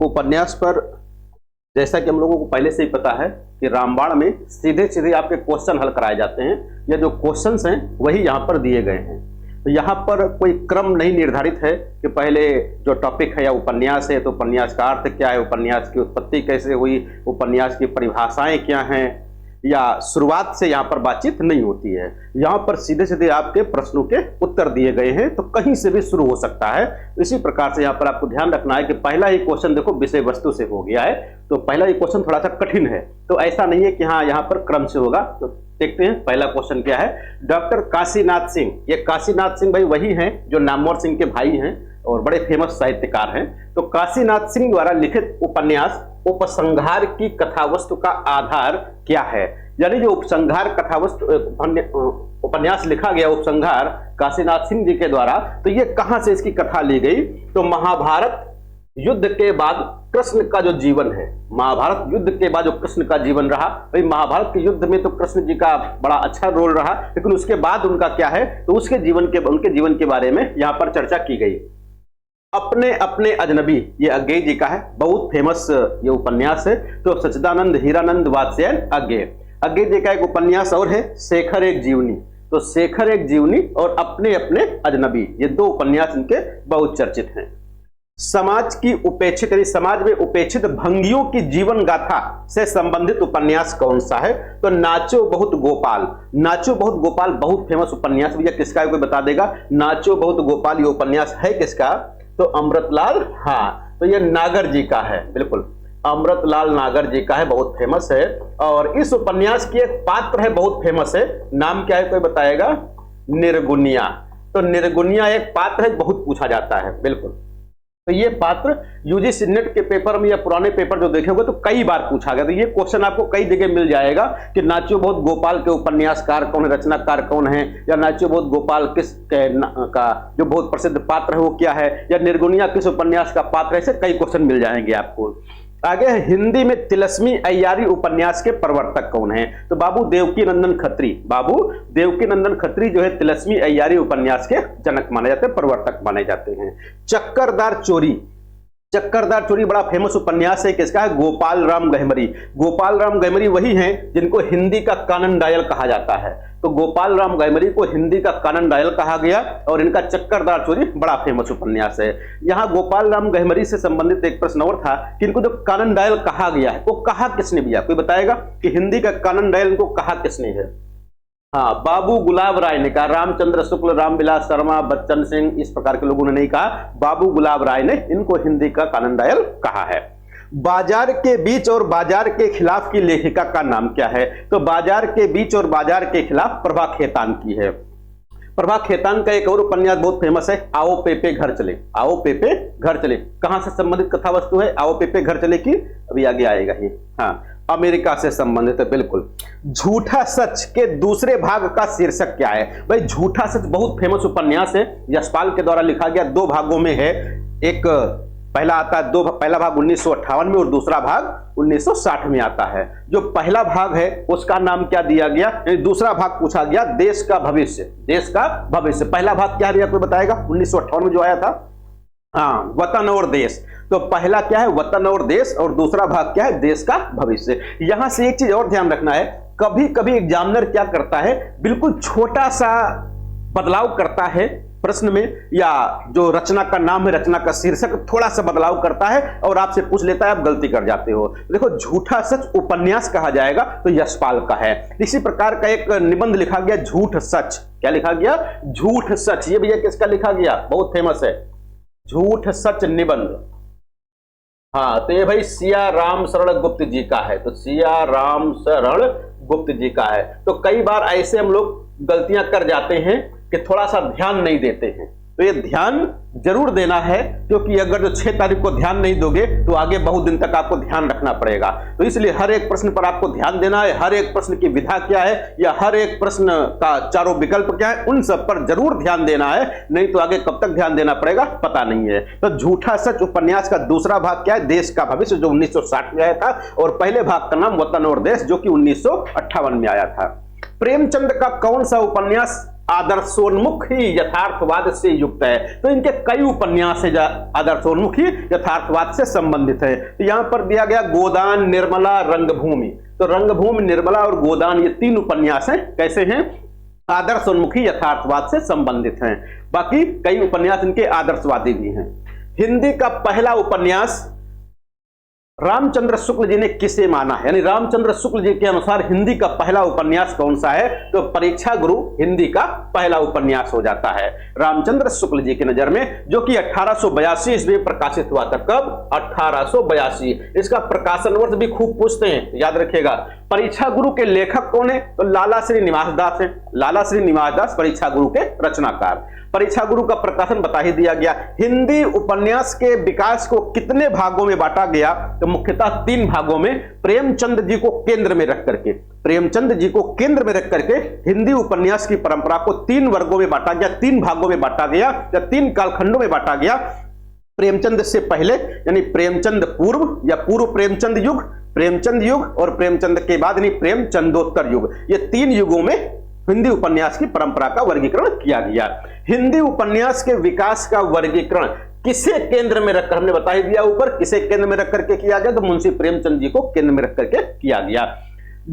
उपन्यास पर जैसा कि हम लोगों को पहले से ही पता है कि रामबाण में सीधे सीधे आपके क्वेश्चन हल कराए जाते हैं, या जो क्वेश्चंस हैं वही यहाँ पर दिए गए हैं। तो यहाँ पर कोई क्रम नहीं निर्धारित है कि पहले जो टॉपिक है या उपन्यास है तो उपन्यास का अर्थ क्या है, उपन्यास की उत्पत्ति कैसे हुई, उपन्यास की परिभाषाएं क्या हैं, या शुरुआत से यहाँ पर बातचीत नहीं होती है। यहाँ पर सीधे सीधे आपके प्रश्नों के उत्तर दिए गए हैं, तो कहीं से भी शुरू हो सकता है। इसी प्रकार से यहाँ पर आपको ध्यान रखना है कि पहला ही क्वेश्चन देखो विषय वस्तु से हो गया है, तो पहला ही क्वेश्चन थोड़ा सा कठिन है, तो ऐसा नहीं है कि हाँ यहाँ पर क्रम से होगा। तो देखते हैं पहला क्वेश्चन क्या है। डॉक्टर काशीनाथ सिंह, ये काशीनाथ सिंह भाई वही हैं जो नामवर सिंह के भाई हैं और बड़े फेमस साहित्यकार हैं। तो काशीनाथ सिंह द्वारा लिखित उपन्यास उपसंहार की कथावस्तु का आधार क्या है, यानी जो उपसंहार कथावस्तु उपन्यास लिखा गया उपसंहार काशीनाथ सिंह जी के द्वारा, तो ये कहां से इसकी कथा ली गई। तो महाभारत युद्ध के बाद कृष्ण का जो जीवन है, महाभारत युद्ध के बाद जो कृष्ण का जीवन रहा, भाई महाभारत के युद्ध में तो कृष्ण जी का बड़ा अच्छा रोल रहा, लेकिन उसके बाद उनका क्या है, तो उनके जीवन के बारे में यहाँ पर चर्चा की गई। अपने अपने अजनबी, ये अज्ञेय जी का है, बहुत फेमस ये उपन्यास है। तो सच्चिदानंद हीरानंद वात्स्यायन अज्ञेय जी का एक उपन्यास और है शेखर एक जीवनी। तो शेखर एक जीवनी और अपने अपने अजनबी, ये दो उपन्यास इनके बहुत चर्चित हैं। समाज की उपेक्षित, समाज में उपेक्षित भंगियों की जीवन गाथा से संबंधित उपन्यास कौन सा है। तो नाचो बहुत गोपाल, नाचो बहुत गोपाल बहुत फेमस उपन्यास, भैया किसका है कोई बता देगा। नाचो बहुत गोपाल ये उपन्यास है किसका, तो अमृतलाल, हाँ तो ये नागर जी का है, बिल्कुल अमृतलाल नागर जी का है, बहुत फेमस है। और इस उपन्यास की एक पात्र है बहुत फेमस है, नाम क्या है कोई बताएगा, निर्गुनिया। तो निर्गुनिया एक पात्र है, बहुत पूछा जाता है, बिल्कुल। तो ये पात्र यूजीसी नेट के पेपर में या पुराने पेपर जो देखे होंगे तो कई बार पूछा गया, तो ये क्वेश्चन आपको कई जगह मिल जाएगा कि नाचो बहुत गोपाल के उपन्यासकार कौन है, रचनाकार कौन है, या नाचो बहुत गोपाल किस का जो बहुत प्रसिद्ध पात्र है वो क्या है, या निर्गुनिया किस उपन्यास का पात्र है, ऐसे कई क्वेश्चन मिल जाएंगे आपको। आगे हिंदी में तिलस्मी अय्यारी उपन्यास के प्रवर्तक कौन है। तो बाबू देवकी नंदन खत्री, बाबू देवकी नंदन खत्री जो है तिलस्मी अय्यारी उपन्यास के जनक माने जाते हैं, प्रवर्तक माने जाते हैं। चक्करदार चोरी, चक्करदार चोरी बड़ा फेमस उपन्यास है, किसका है, गोपाल राम गहमरी। गोपाल राम गहमरी वही हैं जिनको हिंदी का कानन डायल कहा जाता है। तो गोपाल राम गहमरी को हिंदी का कानन डायल कहा गया और इनका चक्करदार चोरी बड़ा फेमस उपन्यास है। यहाँ गोपाल राम गहमरी से संबंधित एक प्रश्न और था कि इनको जो कानन डायल कहा गया है वो कहा किसने दिया, कोई बताएगा कि हिंदी का कानन डायल इनको कहा किसने है। हाँ, बाबू गुलाब राय ने कहा, रामचंद्र शुक्ल, रामविलास शर्मा, बच्चन सिंह, इस प्रकार के लोगों ने नहीं कहा, बाबू गुलाब राय ने इनको हिंदी का कानन डायल कहा है। बाजार के बीच और बाजार के खिलाफ की लेखिका का नाम क्या है। तो बाजार के बीच और बाजार के खिलाफ प्रभा खेतान की है। प्रभा खेतान का एक और उपन्यास बहुत फेमस है, आओ पेपे घर चले। आओ पेपे घर चले कहां से संबंधित कथा वस्तु है, आओ पेपे घर चले की अभी आगे आएगा ही, हाँ अमेरिका से संबंधित है, बिल्कुल। झूठा सच के दूसरे भाग का शीर्षक क्या है। भाई झूठा सच बहुत फेमस उपन्यास है, यशपाल के द्वारा लिखा गया, दो भागों में है। एक पहला आता है, पहला भाग 1958 में और दूसरा भाग 1960 में आता है। जो पहला भाग है उसका नाम क्या दिया गया, दूसरा भाग पूछा गया देश का भविष्य, देश का भविष्य। पहला भाग क्या दिया कोई बताएगा, 1958 में जो आया था, हाँ वतन और देश। तो पहला क्या है, वतन और देश, और दूसरा भाग क्या है, देश का भविष्य। यहां से एक चीज और ध्यान रखना है, कभी कभी एग्जामिनर क्या करता है, बिल्कुल छोटा सा बदलाव करता है प्रश्न में, या जो रचना का नाम है, रचना का शीर्षक थोड़ा सा बदलाव करता है और आपसे पूछ लेता है, आप गलती कर जाते हो। देखो झूठा सच उपन्यास कहा जाएगा तो यशपाल का है। इसी प्रकार का एक निबंध लिखा गया झूठ सच, क्या लिखा गया, झूठ सच। ये भैया किसका लिखा गया, बहुत फेमस है, झूठ सच निबंध। हाँ तो ये भाई सिया राम शरण गुप्त जी का है, तो सिया राम शरण गुप्त जी का है। तो कई बार ऐसे हम लोग गलतियां कर जाते हैं कि थोड़ा सा ध्यान नहीं देते हैं, तो ये ध्यान जरूर देना है, क्योंकि अगर जो 6 तारीख को ध्यान नहीं दोगे तो आगे बहुत दिन तक आपको ध्यान रखना पड़ेगा। तो इसलिए हर एक प्रश्न पर आपको ध्यान देना है, हर एक प्रश्न की विधा क्या है या हर एक प्रश्न का चारों विकल्प क्या है, उन सब पर जरूर ध्यान देना है, नहीं तो आगे कब तक ध्यान देना पड़ेगा पता नहीं है। तो झूठा सच उपन्यास का दूसरा भाग क्या है, देश का भविष्य, जो 1960 में आया था, और पहले भाग का नाम वतन और देश, जो कि 1958 में आया था। प्रेमचंद का कौन सा उपन्यास आदर्शोन्मुख ही यथार्थवाद से युक्त है। तो इनके कई उपन्यास है आदर्शोन्मुख ही यथार्थवाद से संबंधित है। तो यहां पर दिया गया गोदान, निर्मला, रंगभूमि। तो रंगभूमि, निर्मला और गोदान ये 3 उपन्यास हैं, कैसे हैं? आदर्शोन्मुखी यथार्थवाद से संबंधित हैं। बाकी कई उपन्यास इनके आदर्शवादी भी हैं। हिंदी का पहला उपन्यास रामचंद्र शुक्ल जी ने किसे माना है, यानी रामचंद्र शुक्ल जी के अनुसार हिंदी का पहला उपन्यास कौन सा है? तो परीक्षा गुरु हिंदी का पहला उपन्यास हो जाता है रामचंद्र शुक्ल जी की नजर में, जो कि 1882 ईस्वी में प्रकाशित हुआ था। कब? 1882। इसका प्रकाशन वर्ष भी खूब पूछते हैं, याद रखिएगा। परीक्षा गुरु के लेखक कौन है? तो लाला श्रीनिवास दास है। लाला श्रीनिवास दास परीक्षा गुरु के रचनाकार। परीक्षा गुरु का प्रकाशन बता ही दिया गया। हिंदी उपन्यास के विकास को कितने भागों में बांटा गया? तो मुख्यतः 3 भागों में, प्रेमचंद जी को केंद्र में रख करके, प्रेमचंद जी को केंद्र में रख करके हिंदी उपन्यास की परंपरा को 3 वर्गों में बांटा गया, 3 भागों में बांटा गया या 3 कालखंडों में बांटा गया। प्रेमचंद से पहले यानी प्रेमचंद पूर्व या पूर्व प्रेमचंद युग, प्रेमचंद युग और प्रेमचंद के बाद यानी प्रेमचंदोत्तर युग, ये 3 युगों में हिंदी उपन्यास की परंपरा का वर्गीकरण किया गया। हिंदी उपन्यास के विकास का वर्गीकरण किसे केंद्र में रखकर, हमने बता ही दिया ऊपर, किसे केंद्र में रख करके किया गया? तो मुंशी प्रेमचंद जी को केंद्र में रख करके किया गया।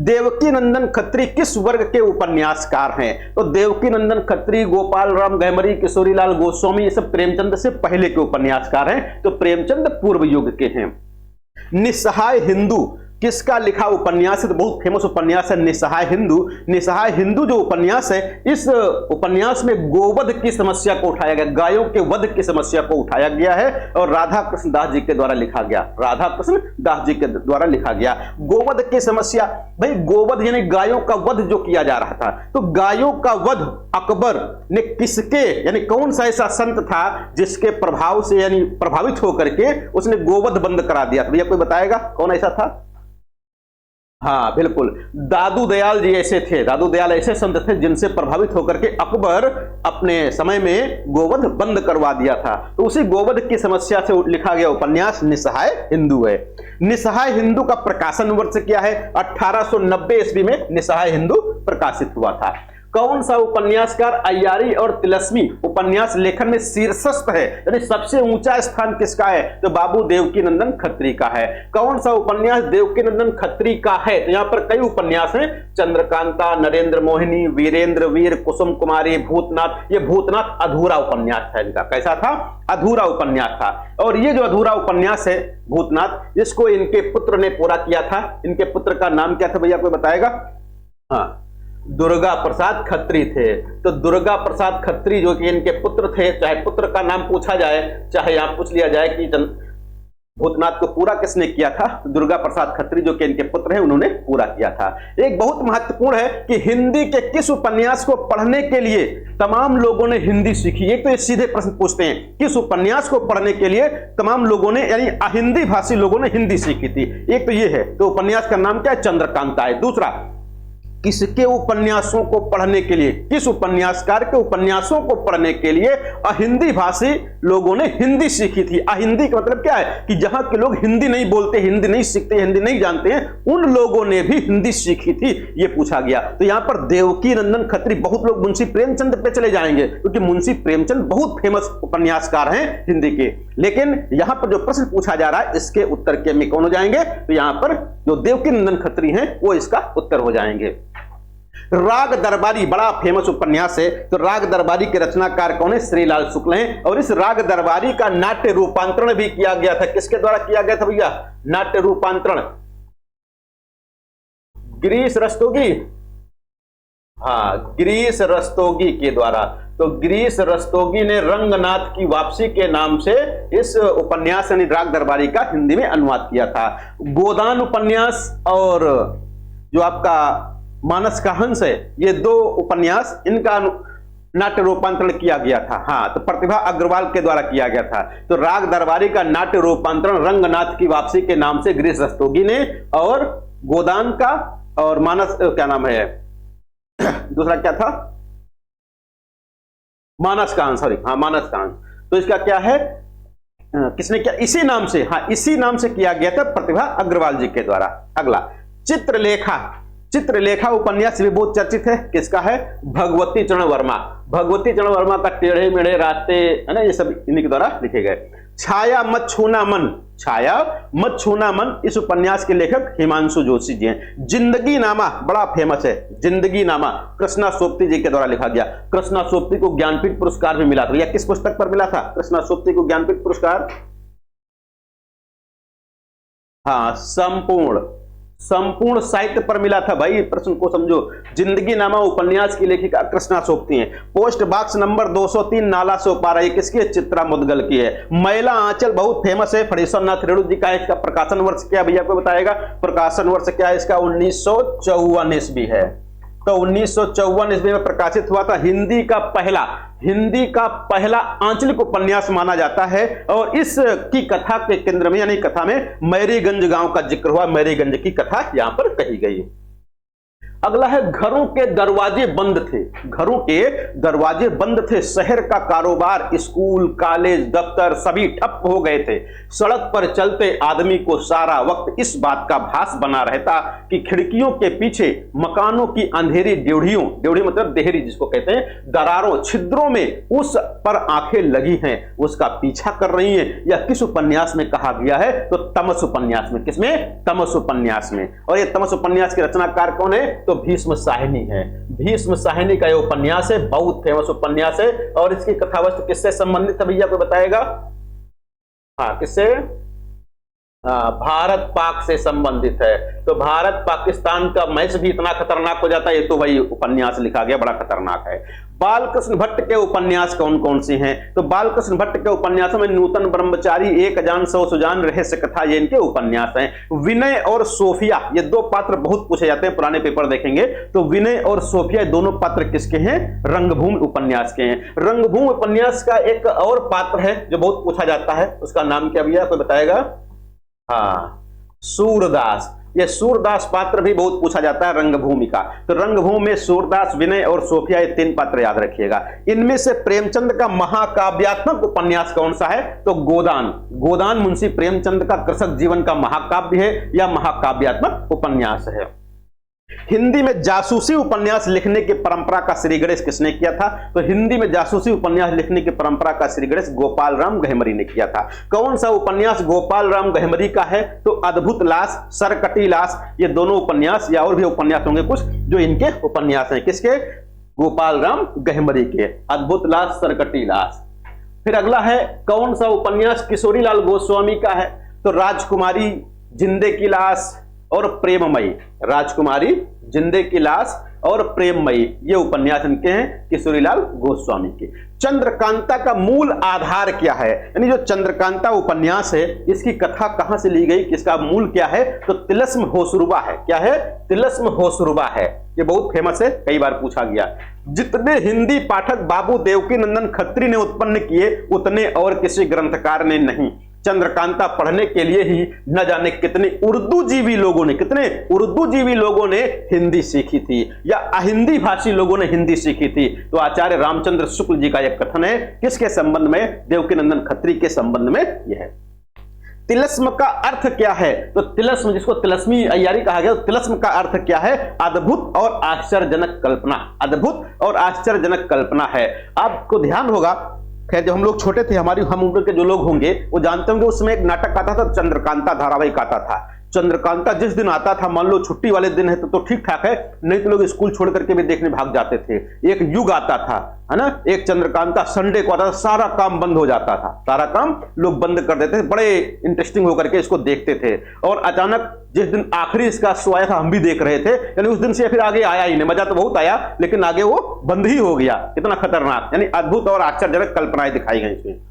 देवकी नंदन खत्री किस वर्ग के उपन्यासकार हैं? तो देवकी नंदन खत्री, गोपाल राम गहमरी, किशोरीलाल गोस्वामी, ये सब प्रेमचंद से पहले के उपन्यासकार हैं। तो प्रेमचंद पूर्व युग के हैं। निस्सहाय हिंदू किसका लिखा उपन्यास है? तो बहुत फेमस उपन्यास है निस्सहाय हिंदू। निस्सहाय हिंदू जो उपन्यास है, इस उपन्यास में गोवध की समस्या को उठाया गया, गायों के वध की समस्या को उठाया गया है और राधा कृष्ण दास जी के द्वारा लिखा गया, राधा कृष्ण दास जी के द्वारा लिखा गया। गोवध की समस्या, भाई गोवध यानी गायों का वध जो किया जा रहा था, तो गायों का वध अकबर ने किसके, यानी कौन सा ऐसा संत था जिसके प्रभाव से यानी प्रभावित होकर के उसने गोवध बंद करा दिया था? भैया कोई बताएगा कौन ऐसा था? हाँ बिल्कुल, दादू दयाल जी ऐसे थे। दादू दयाल ऐसे संत थे जिनसे प्रभावित होकर के अकबर अपने समय में गोवध बंद करवा दिया था। तो उसी गोवध की समस्या से लिखा गया उपन्यास निस्सहाय हिंदू है। निस्सहाय हिंदू का प्रकाशन वर्ष क्या है? 1890 ईस्वी में निस्सहाय हिंदू प्रकाशित हुआ था। कौन सा उपन्यासकार अय्यारी और तिलस्मी उपन्यास लेखन में शीर्षस्थ है, यानी सबसे ऊंचा स्थान किसका है? तो बाबू देवकी नंदन खत्री का है। कौन सा उपन्यास देवकी नंदन खत्री का है? तो यहां पर कई उपन्यास हैं, चंद्रकांता, नरेंद्र मोहिनी, वीरेंद्र वीर, कुसुम कुमारी, भूतनाथ। ये भूतनाथ अधूरा उपन्यास था इनका। कैसा था? अधूरा उपन्यास था। और ये जो अधूरा उपन्यास है भूतनाथ, इसको इनके पुत्र ने पूरा किया था। इनके पुत्र का नाम क्या था भैया कोई बताएगा? हाँ, दुर्गा प्रसाद खत्री थे। तो दुर्गा प्रसाद खत्री जो कि इनके पुत्र थे, चाहे पुत्र का नाम पूछा जाए, चाहे यहां पूछ लिया जाए कि भूतनाथ को पूरा किसने किया था, तो दुर्गा प्रसाद खत्री जो कि इनके पुत्र हैं उन्होंने पूरा किया था। एक बहुत महत्वपूर्ण है कि हिंदी के किस उपन्यास को पढ़ने के लिए तमाम लोगों ने हिंदी सीखी। एक तो ये सीधे प्रश्न पूछते हैं, किस उपन्यास को पढ़ने के लिए तमाम लोगों ने यानी अहिंदी भाषी लोगों ने हिंदी सीखी थी? एक तो ये है, तो उपन्यास का नाम क्या है? चंद्रकांता है। दूसरा, किसके उपन्यासों को पढ़ने के लिए, किस उपन्यासकार के उपन्यासों को पढ़ने के लिए अहिंदी भाषी लोगों ने हिंदी सीखी थी? अहिंदी का मतलब क्या है कि जहां के लोग हिंदी नहीं बोलते, हिंदी नहीं सीखते, हिंदी नहीं जानते हैं, उन लोगों ने भी हिंदी सीखी थी, ये पूछा गया। तो यहां पर देवकी नंदन खत्री, बहुत लोग मुंशी प्रेमचंद पे चले जाएंगे क्योंकि मुंशी प्रेमचंद बहुत फेमस उपन्यासकार हैं हिंदी के, लेकिन यहां पर जो प्रश्न पूछा जा रहा है इसके उत्तर के में कौन हो जाएंगे? तो यहां पर जो देवकी नंदन खत्री हैं वो इसका उत्तर हो जाएंगे। राग दरबारी बड़ा फेमस उपन्यास है। तो राग दरबारी के रचनाकार कौन है? श्रीलाल शुक्ल हैं। और इस राग दरबारी का नाट्य रूपांतरण भी किया गया था। किसके द्वारा किया गया था भैया? नाट्य रूपांतरण गिरीश रस्तोगी, हाँ गिरीश रस्तोगी के द्वारा। तो गिरीश रस्तोगी ने रंगनाथ की वापसी के नाम से इस उपन्यास यानी राग दरबारी का हिंदी में अनुवाद किया था। गोदान उपन्यास और जो आपका मानस का हंस है, ये 2 उपन्यास इनका नाट्य रूपांतरण किया गया था। हाँ, तो प्रतिभा अग्रवाल के द्वारा किया गया था। तो राग दरबारी का नाट्य रूपांतरण रंगनाथ की वापसी के नाम से गिरीश रस्तोगी ने, और गोदान का और मानस क्या नाम है दूसरा क्या था? मानस का हंस, सॉरी हाँ मानस का हंस। तो इसका क्या है, किसने किया? इसी नाम से, हाँ इसी नाम से किया गया था प्रतिभा अग्रवाल जी के द्वारा। अगला, चित्रलेखा चित्रलेखा उपन्यास भी बहुत चर्चित है, किसका है? भगवती चरण वर्मा। भगवती चरण वर्मा का टेढ़े मेढ़े रास्ते, है ना, ये सब इन्हीं के द्वारा लिखे गए। छाया मत छूना मन, छाया मत छूना मन, इस उपन्यास के लेखक हिमांशु जोशी जी हैं। जिंदगी नामा बड़ा फेमस है, जिंदगी नामा कृष्णा सोपती जी के द्वारा लिखा गया। कृष्णा सोपती को ज्ञानपीठ पुरस्कार भी मिला था। यह किस पुस्तक पर मिला था? कृष्णा सोपती को ज्ञानपीठ पुरस्कार, हाँ, संपूर्ण साहित्य पर मिला था भाई। प्रश्न को समझो। जिंदगी नामा उपन्यास की लेखिका कृष्णा सोपती हैं। Post box number 203 Nala Sopara, ये किसकी है? चित्रा मुदगल की है। मैला आंचल बहुत फेमस है, फणीश्वर नाथ रेणु जी का है। इसका प्रकाशन वर्ष क्या भैया आपको बताएगा? प्रकाशन वर्ष क्या है इसका? 1954 ईस्वी है। तो 1954 ईस्वी में प्रकाशित हुआ था। हिंदी का पहला आंचलिक उपन्यास माना जाता है। और इस की कथा के केंद्र में, यानी कथा में मैरीगंज गांव का जिक्र हुआ। मैरीगंज की कथा यहां पर कही गई। अगला है घरों के दरवाजे बंद थे। घरों के दरवाजे बंद थे, शहर का कारोबार, स्कूल, कॉलेज, दफ्तर सभी ठप हो गए थे। सड़क पर चलते आदमी को सारा वक्त इस बात का भास बना रहता कि खिड़कियों के पीछे मकानों की अंधेरी ड्योढ़ियों, ड्योढ़ी मतलब देहरी जिसको कहते हैं, दरारों, छिद्रों में उस पर आंखें लगी हैं, उसका पीछा कर रही हैं। यह किस उपन्यास में कहा गया है? तो तमस उपन्यास में। किसमें? तमस उपन्यास में। और यह तमस उपन्यास के रचनाकार कौन है? तो भीष्म साहिनी है। भीष्म साहिनी का यह उपन्यास है, बहुत फेमस उपन्यास है। और इसकी कथावस्तु किससे संबंधित है भैया को बताएगा? हाँ, किससे? भारत पाक से संबंधित है। तो भारत पाकिस्तान का मैच भी इतना खतरनाक हो जाता है, ये तो भाई उपन्यास लिखा गया, बड़ा खतरनाक है। बालकृष्ण भट्ट के उपन्यास कौन कौन से हैं? तो बालकृष्ण भट्ट के उपन्यासों में नूतन ब्रह्मचारी, एक अजान सौ सुजान, रहस्य कथा, ये इनके उपन्यास हैं। विनय और सोफिया, ये दो पात्र बहुत पूछे जाते हैं, पुराने पेपर देखेंगे तो विनय और सोफिया दोनों पात्र किसके हैं? रंगभूमि उपन्यास के हैं। रंगभूमि उपन्यास का एक और पात्र है जो बहुत पूछा जाता है, उसका नाम क्या भैया कोई बताएगा? हाँ, सूरदास। ये सूरदास पात्र भी बहुत पूछा जाता है रंगभूमि का। तो रंगभूमि में सूरदास, विनय और सोफिया, ये तीन पात्र याद रखिएगा। इनमें से प्रेमचंद का महाकाव्यात्मक उपन्यास कौन सा है? तो गोदान। गोदान मुंशी प्रेमचंद का कृषक जीवन का महाकाव्य है या महाकाव्यात्मक उपन्यास है। हिंदी में जासूसी उपन्यास लिखने की परंपरा का श्री गणेश किसने किया था? तो हिंदी में जासूसी उपन्यास लिखने की परंपरा का श्री गणेश गोपाल राम गहमरी ने किया था। कौन सा उपन्यास गोपाल राम गहमरी का है? तो अद्भुत लाश, सरकटी लाश, ये दोनों उपन्यास या और भी उपन्यास होंगे कुछ जो इनके उपन्यास हैं। किसके? गोपाल राम गहमरी के। अद्भुत लाश, सरकटी लाश। फिर अगला है कौन सा उपन्यास किशोरीलाल गोस्वामी का है? तो राजकुमारी, जिंदे की लाश और प्रेममयी। राजकुमारी, जिंदे की लाश और प्रेममयी, ये उपन्यास इनके हैं किशोरीलाल गोस्वामी के। चंद्रकांता का मूल आधार क्या है? यानी जो चंद्रकांता उपन्यास है इसकी कथा कहां से ली गई, किसका मूल क्या है? तो तिलस्म होशरुबा है। क्या है? तिलस्म होशरुबा है। ये बहुत फेमस है, कई बार पूछा गया। जितने हिंदी पाठक बाबू देवकीनंदन खत्री ने उत्पन्न किए उतने और किसी ग्रंथकार ने नहीं। चंद्रकांता पढ़ने के लिए ही न जाने कितने उर्दूजीवी लोगों ने हिंदी सीखी थी या अहिंदी भाषी लोगों ने हिंदी सीखी थी। तो आचार्य रामचंद्र शुक्ल जी का यह कथन है, किसके संबंध में? देवकीनंदन खत्री के संबंध में यह है। तिलस्म का अर्थ क्या है? तो तिलस्म, जिसको तिलस्मी अय्यारी कहा गया, तो तिलस्म का अर्थ क्या है? अद्भुत और आश्चर्यजनक कल्पना। अद्भुत और आश्चर्यजनक कल्पना है। आपको ध्यान होगा, खैर जब हम लोग छोटे थे, हमारी हम उम्र के जो लोग होंगे वो जानते होंगे, उसमें एक नाटक आता था, चंद्रकांता धारावाहिक आता था। चंद्रकांता जिस दिन आता था, मान लो छुट्टी वाले दिन है तो ठीक ठाक है, नहीं तो लोग स्कूल छोड़ करके भी देखने भाग जाते थे। एक युग आता था, है ना, एक चंद्रकांता संडे को आता था, सारा काम बंद हो जाता था, सारा काम लोग बंद कर देते थे, बड़े इंटरेस्टिंग होकर के इसको देखते थे। और अचानक जिस दिन आखिरी इसका शो आया था, हम भी देख रहे थे, यानी उस दिन से फिर आगे आया ही नहीं। मजा तो बहुत आया लेकिन आगे वो बंद ही हो गया। कितना खतरनाक, यानी अद्भुत और आश्चर्यजनक कल्पनाएं दिखाई गई इसमें।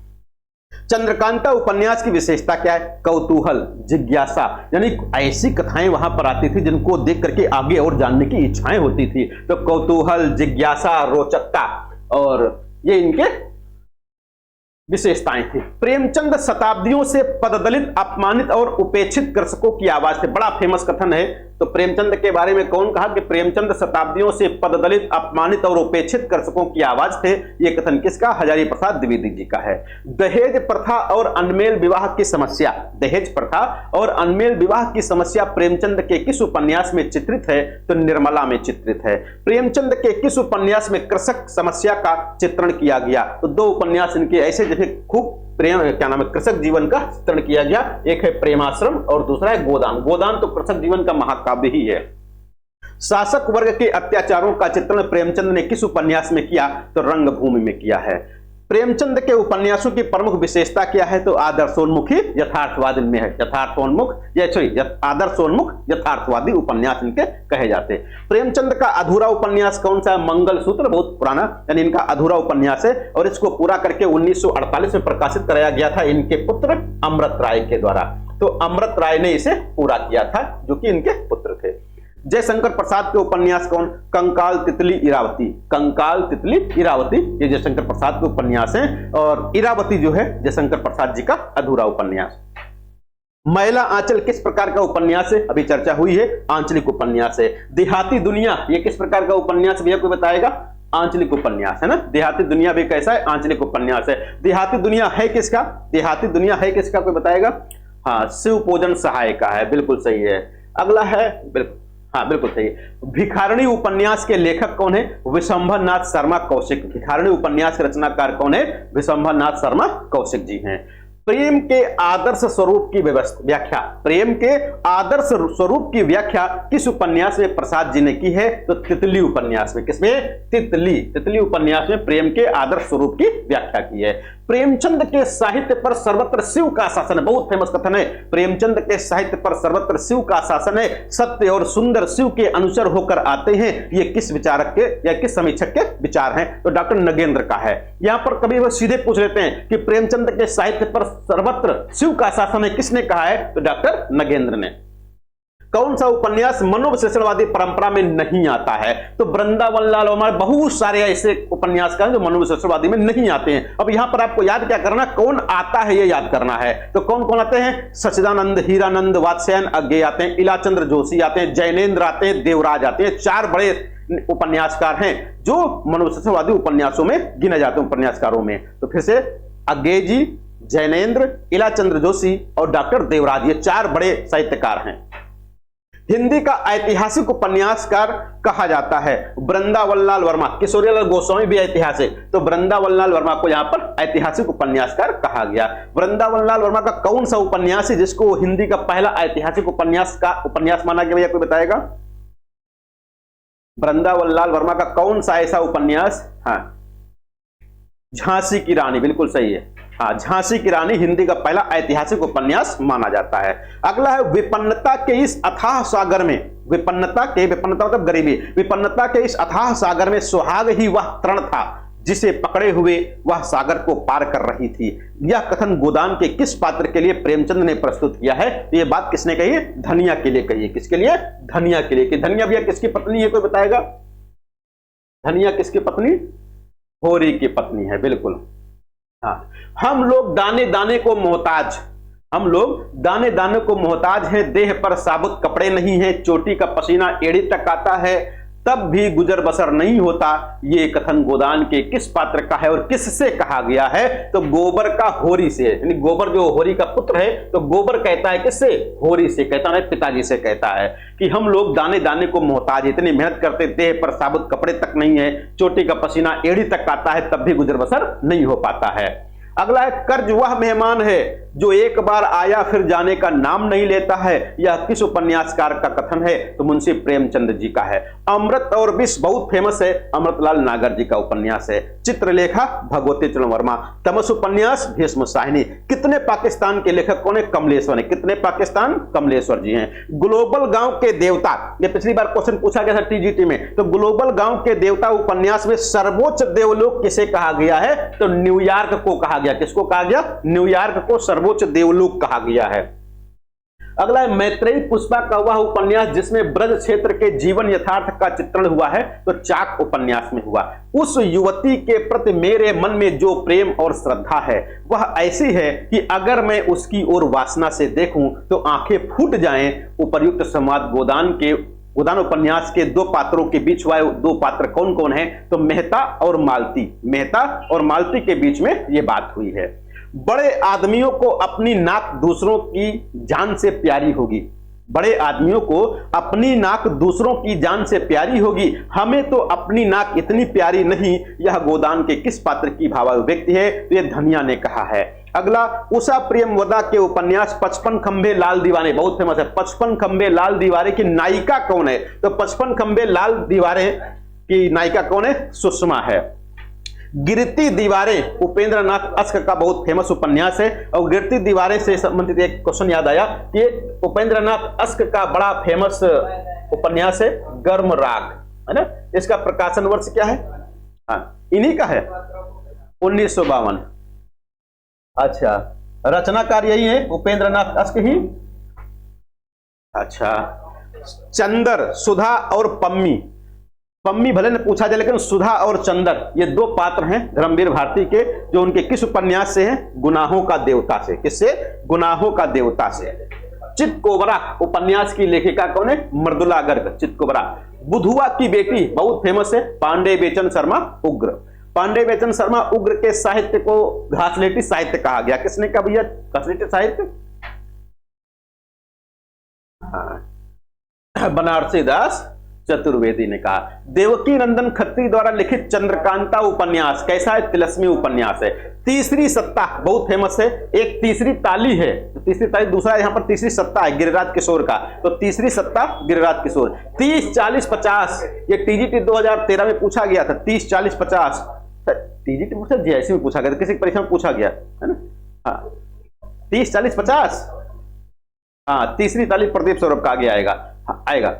चंद्रकांता उपन्यास की विशेषता क्या है? कौतूहल, जिज्ञासा, यानी ऐसी कथाएं वहां पर आती थी जिनको देख करके आगे और जानने की इच्छाएं होती थी। तो कौतूहल, जिज्ञासा, रोचकता, और ये इनके विशेषताएं थी। प्रेमचंद शताब्दियों से पददलित, अपमानित और उपेक्षित कृषकों की आवाज थे। बड़ा फेमस कथन है। तो प्रेमचंद के बारे में कौन कहा कि प्रेमचंद शताब्दियों से पददलित, अपमानित और उपेक्षित कृषकों की आवाज थे? ये कथन किसका? हजारी प्रसाद द्विवेदी जी का है। दहेज प्रथा और अनमेल विवाह की समस्या, दहेज प्रथा और अनमेल विवाह की समस्या प्रेमचंद के किस उपन्यास में चित्रित है? तो निर्मला में चित्रित है। प्रेमचंद के किस उपन्यास में कृषक समस्या का चित्रण किया गया? तो दो उपन्यास इनके ऐसे जिसे खूब प्रेम क्या नाम है कृषक जीवन का चित्रण किया गया। एक है प्रेमाश्रम और दूसरा है गोदान। गोदान तो कृषक जीवन का महाकाव्य ही है। शासक वर्ग के अत्याचारों का चित्रण प्रेमचंद ने किस उपन्यास में किया? तो रंगभूमि में किया है। प्रेमचंद के उपन्यासों की प्रमुख विशेषता क्या है? तो आदर्शोन्मुखी यथार्थवादी में है। यथार्थोन्मुख आदर्शोन्मुख यथार्थवादी उपन्यास इनके कहे जाते हैं। प्रेमचंद का अधूरा उपन्यास कौन सा है? मंगलसूत्र, बहुत पुराना, यानी इनका अधूरा उपन्यास है और इसको पूरा करके 1948 में प्रकाशित कराया गया था इनके पुत्र अमृत राय के द्वारा। तो अमृत राय ने इसे पूरा किया था, जो कि इनके पुत्र थे। जयशंकर प्रसाद के उपन्यास कौन? कंकाल, तितली, इरावती। कंकाल, तितली, इरावती ये जयशंकर प्रसाद के उपन्यास हैं और इरावती जो है जयशंकर प्रसाद जी का अधूरा उपन्यास। मैला आंचल किस प्रकार का उपन्यास है? अभी चर्चा हुई है, आंचलिक उपन्यास है। देहाती दुनिया ये किस प्रकार का उपन्यास भैया कोई बताएगा? आंचलिक उपन्यास है ना। देहाती दुनिया भी कैसा है? आंचलिक उपन्यास है। देहाती दुनिया है किसका? देहाती दुनिया है किसका कोई बताएगा? हाँ, शिवपूजन सहाय का है, बिल्कुल सही है। अगला है हाँ बिल्कुल सही। भिखारिणी उपन्यास के लेखक कौन है? विशंभर नाथ शर्मा कौशिक। भिखारिणी उपन्यास के रचनाकार कौन है? विशंभर नाथ शर्मा कौशिक जी हैं। प्रेम के आदर्श स्वरूप की व्याख्या, प्रेम के आदर्श स्वरूप की व्याख्या किस उपन्यास में प्रसाद जी ने की है? तो तितली उपन्यास में। किसमें? तितली उपन्यास में प्रेम के आदर्श स्वरूप की व्याख्या की है। प्रेमचंद के साहित्य पर सर्वत्र शिव का शासन है, बहुत फेमस कथन है। प्रेमचंद के साहित्य पर सर्वत्र शिव का शासन है, सत्य और सुंदर शिव के अनुचर होकर आते हैं। ये किस विचारक के या किस समीक्षक के विचार हैं? तो डॉक्टर नगेंद्र का है। यहां पर कभी वो सीधे पूछ लेते हैं कि प्रेमचंद के साहित्य पर सर्वत्र शिव का शासन है, किसने कहा है? तो डॉक्टर नगेंद्र ने। कौन सा उपन्यास मनोविश्लेषणवादी परंपरा में नहीं आता है? तो वृंदावन लाल वर्मा, बहुत सारे ऐसे उपन्यासकार जो मनोविश्लेषणवादी में नहीं आते हैं। अब यहां पर आपको याद क्या करना, कौन आता है ये याद करना है। तो कौन कौन आते हैं? सच्चिदानंद, हीरानंद, वात्स्यायन अज्ञे आते हैं, इलाचंद्र जोशी आते हैं, जैनेन्द्र आते हैं, देवराज आते हैं। चार बड़े उपन्यासकार हैं जो मनोविश्लेषणवादी उपन्यासों में गिने जाते हैं उपन्यासकारों में। तो फिर से अज्ञे जी, जैनेन्द्र, इलाचंद्र जोशी और डॉक्टर देवराज, ये चार बड़े साहित्यकार हैं। हिंदी का ऐतिहासिक उपन्यासकार कहा जाता है वृंदावन लाल वर्मा। किशोरीलाल गोस्वामी भी ऐतिहासिक, तो वृंदावन लाल वर्मा को यहां पर ऐतिहासिक उपन्यासकार कहा गया। वृंदावन लाल वर्मा का कौन सा उपन्यास है जिसको हिंदी का पहला ऐतिहासिक उपन्यास माना गया? भैया कोई बताएगा? वृंदावन लाल वर्मा का कौन सा ऐसा उपन्यास? हाँ, झांसी की रानी, बिल्कुल सही है। हाँ, झांसी की रानी हिंदी का पहला ऐतिहासिक उपन्यास माना जाता है। अगला है विपन्नता के इस अथाह सागर में, विपन्नता मतलब गरीबी, विपन्नता के इस अथाह सागर में सुहाग ही वह तरण था जिसे पकड़े हुए वह सागर को पार कर रही थी। यह कथन गोदान के किस पात्र के लिए प्रेमचंद ने प्रस्तुत किया है? तो यह बात किसने कही है? धनिया के लिए कही है। किसके लिए? धनिया के लिए। कि धनिया भैया किसकी पत्नी है, कोई बताएगा? धनिया किसकी पत्नी? होरी की पत्नी है, बिल्कुल। हाँ, हम लोग दाने दाने को मोहताज, हम लोग दाने दाने को मोहताज हैं, देह पर साबुत कपड़े नहीं हैं, चोटी का पसीना एड़ी तक आता है, तब भी गुजर बसर नहीं होता। ये कथन गोदान के किस पात्र का है और किससे कहा गया है? तो गोबर का होरी से, यानी गोबर जो होरी का पुत्र है, तो गोबर कहता है किससे? होरी से कहता है, पिताजी से कहता है कि हम लोग दाने दाने को मोहताज, इतनी मेहनत करते, देह पर साबुत कपड़े तक नहीं है, चोटी का पसीना एड़ी तक आता है, तब भी गुजर बसर नहीं हो पाता है। अगला है कर्ज वह मेहमान है जो एक बार आया फिर जाने का नाम नहीं लेता है। यह किस उपन्यासकार का कथन है? तो मुंशी प्रेमचंद जी का है। अमृत और विष बहुत फेमस है, अमृतलाल नागर जी का उपन्यास है। चित्रलेखा भगवती चरण वर्मा। तमस उपन्यास भीष्म साहिनी। कितने पाकिस्तान के लेखक कौन है? कमलेश्वर है। कितने पाकिस्तान? कमलेश्वर जी हैं। ग्लोबल गांव के देवता, ये पिछली बार क्वेश्चन पूछा गया था टीजीटी में। तो ग्लोबल गांव के देवता उपन्यास में सर्वोच्च देवलोक किसे कहा गया है? तो न्यूयॉर्क को कहा गया। किसको कहा गया? न्यूयॉर्क को सर्वोच्च देवलोक कहा गया है। अगला है मैत्रेयी पुष्पा का वह उपन्यास जिसमें ब्रज क्षेत्र के जीवन यथार्थ का चित्रण हुआ है, तो चाक उपन्यास में हुआ। उस युवती के प्रति मेरे मन में जो प्रेम और श्रद्धा है वह ऐसी है कि अगर मैं उसकी ओर वासना से देखूं तो आंखें फूट जाएं। उपर्युक्त संवाद गोदान उपन्यास के दो पात्रों के बीच हुआ। दो पात्र कौन कौन है, तो मेहता और मालती। मेहता और मालती के बीच में यह बात हुई है। बड़े आदमियों को अपनी नाक दूसरों की जान से प्यारी होगी। बड़े आदमियों को अपनी नाक दूसरों की जान से प्यारी होगी, हमें तो अपनी नाक इतनी प्यारी नहीं। यह गोदान के किस पात्र की भावाभिव्यक्ति है, तो यह धनिया ने कहा है। अगला उषा प्रेमवदा के उपन्यास 55 खंबे लाल दीवारे, बहुत फेमस है। 55 खंबे लाल दीवारे की नायिका कौन है, तो 55 खंबे लाल दीवारे की नायिका कौन है, सुषमा है। गिरती दीवारें उपेंद्र नाथ अस्क का बहुत फेमस उपन्यास है। और गिरती दीवारें से संबंधित एक क्वेश्चन याद आया कि उपेंद्र नाथ अस्क का बड़ा फेमस उपन्यास है गर्म राग, है ना। इसका प्रकाशन वर्ष क्या है, हाँ इन्हीं का है 1952। अच्छा, रचनाकार यही है उपेंद्र नाथ अस्क ही। अच्छा, चंदर, सुधा और पम्मी। पम्मी भले ने पूछा जाए लेकिन सुधा और चंदर ये दो पात्र हैं धर्मवीर भारती के, जो उनके किस उपन्यास से हैं, गुनाहों का देवता से। किससे, गुनाहों का देवता से। चितकोबरा उपन्यास की लेखिका कौन है, मृदुला गर्ग। चितकोबरा। बुधुआ की बेटी बहुत फेमस है, पांडे बेचन शर्मा उग्र। पांडे बेचन शर्मा उग्र के साहित्य को घासलेटी साहित्य कहा गया। किसने कहा भैया घासलेटी साहित्य, बनारसी दास चतुर्वेदी ने कहा। देवकी नंदन खत्री द्वारा लिखित चंद्रकांता उपन्यास कैसा है, तिलस्मी उपन्यास है। तीसरी सत्ता बहुत फेमस है। एक तीसरी ताली है, तो तीसरी ताली, दूसरा यहां पर तीसरी सत्ता है गिरिराज किशोर का, तो तीसरी सत्ता गिरिराज किशोर। 30 40 50 ये टीजीटी 2013 में पूछा गया था। 30 40 50 टीजीटी पूछा, जीआईसी में पूछा गया था, किसी परीक्षा में पूछा गया है ना। हाँ 30 40 50, हाँ तीसरी ताली प्रदीप सौरभ का आगे आएगा, हाँ, आएगा।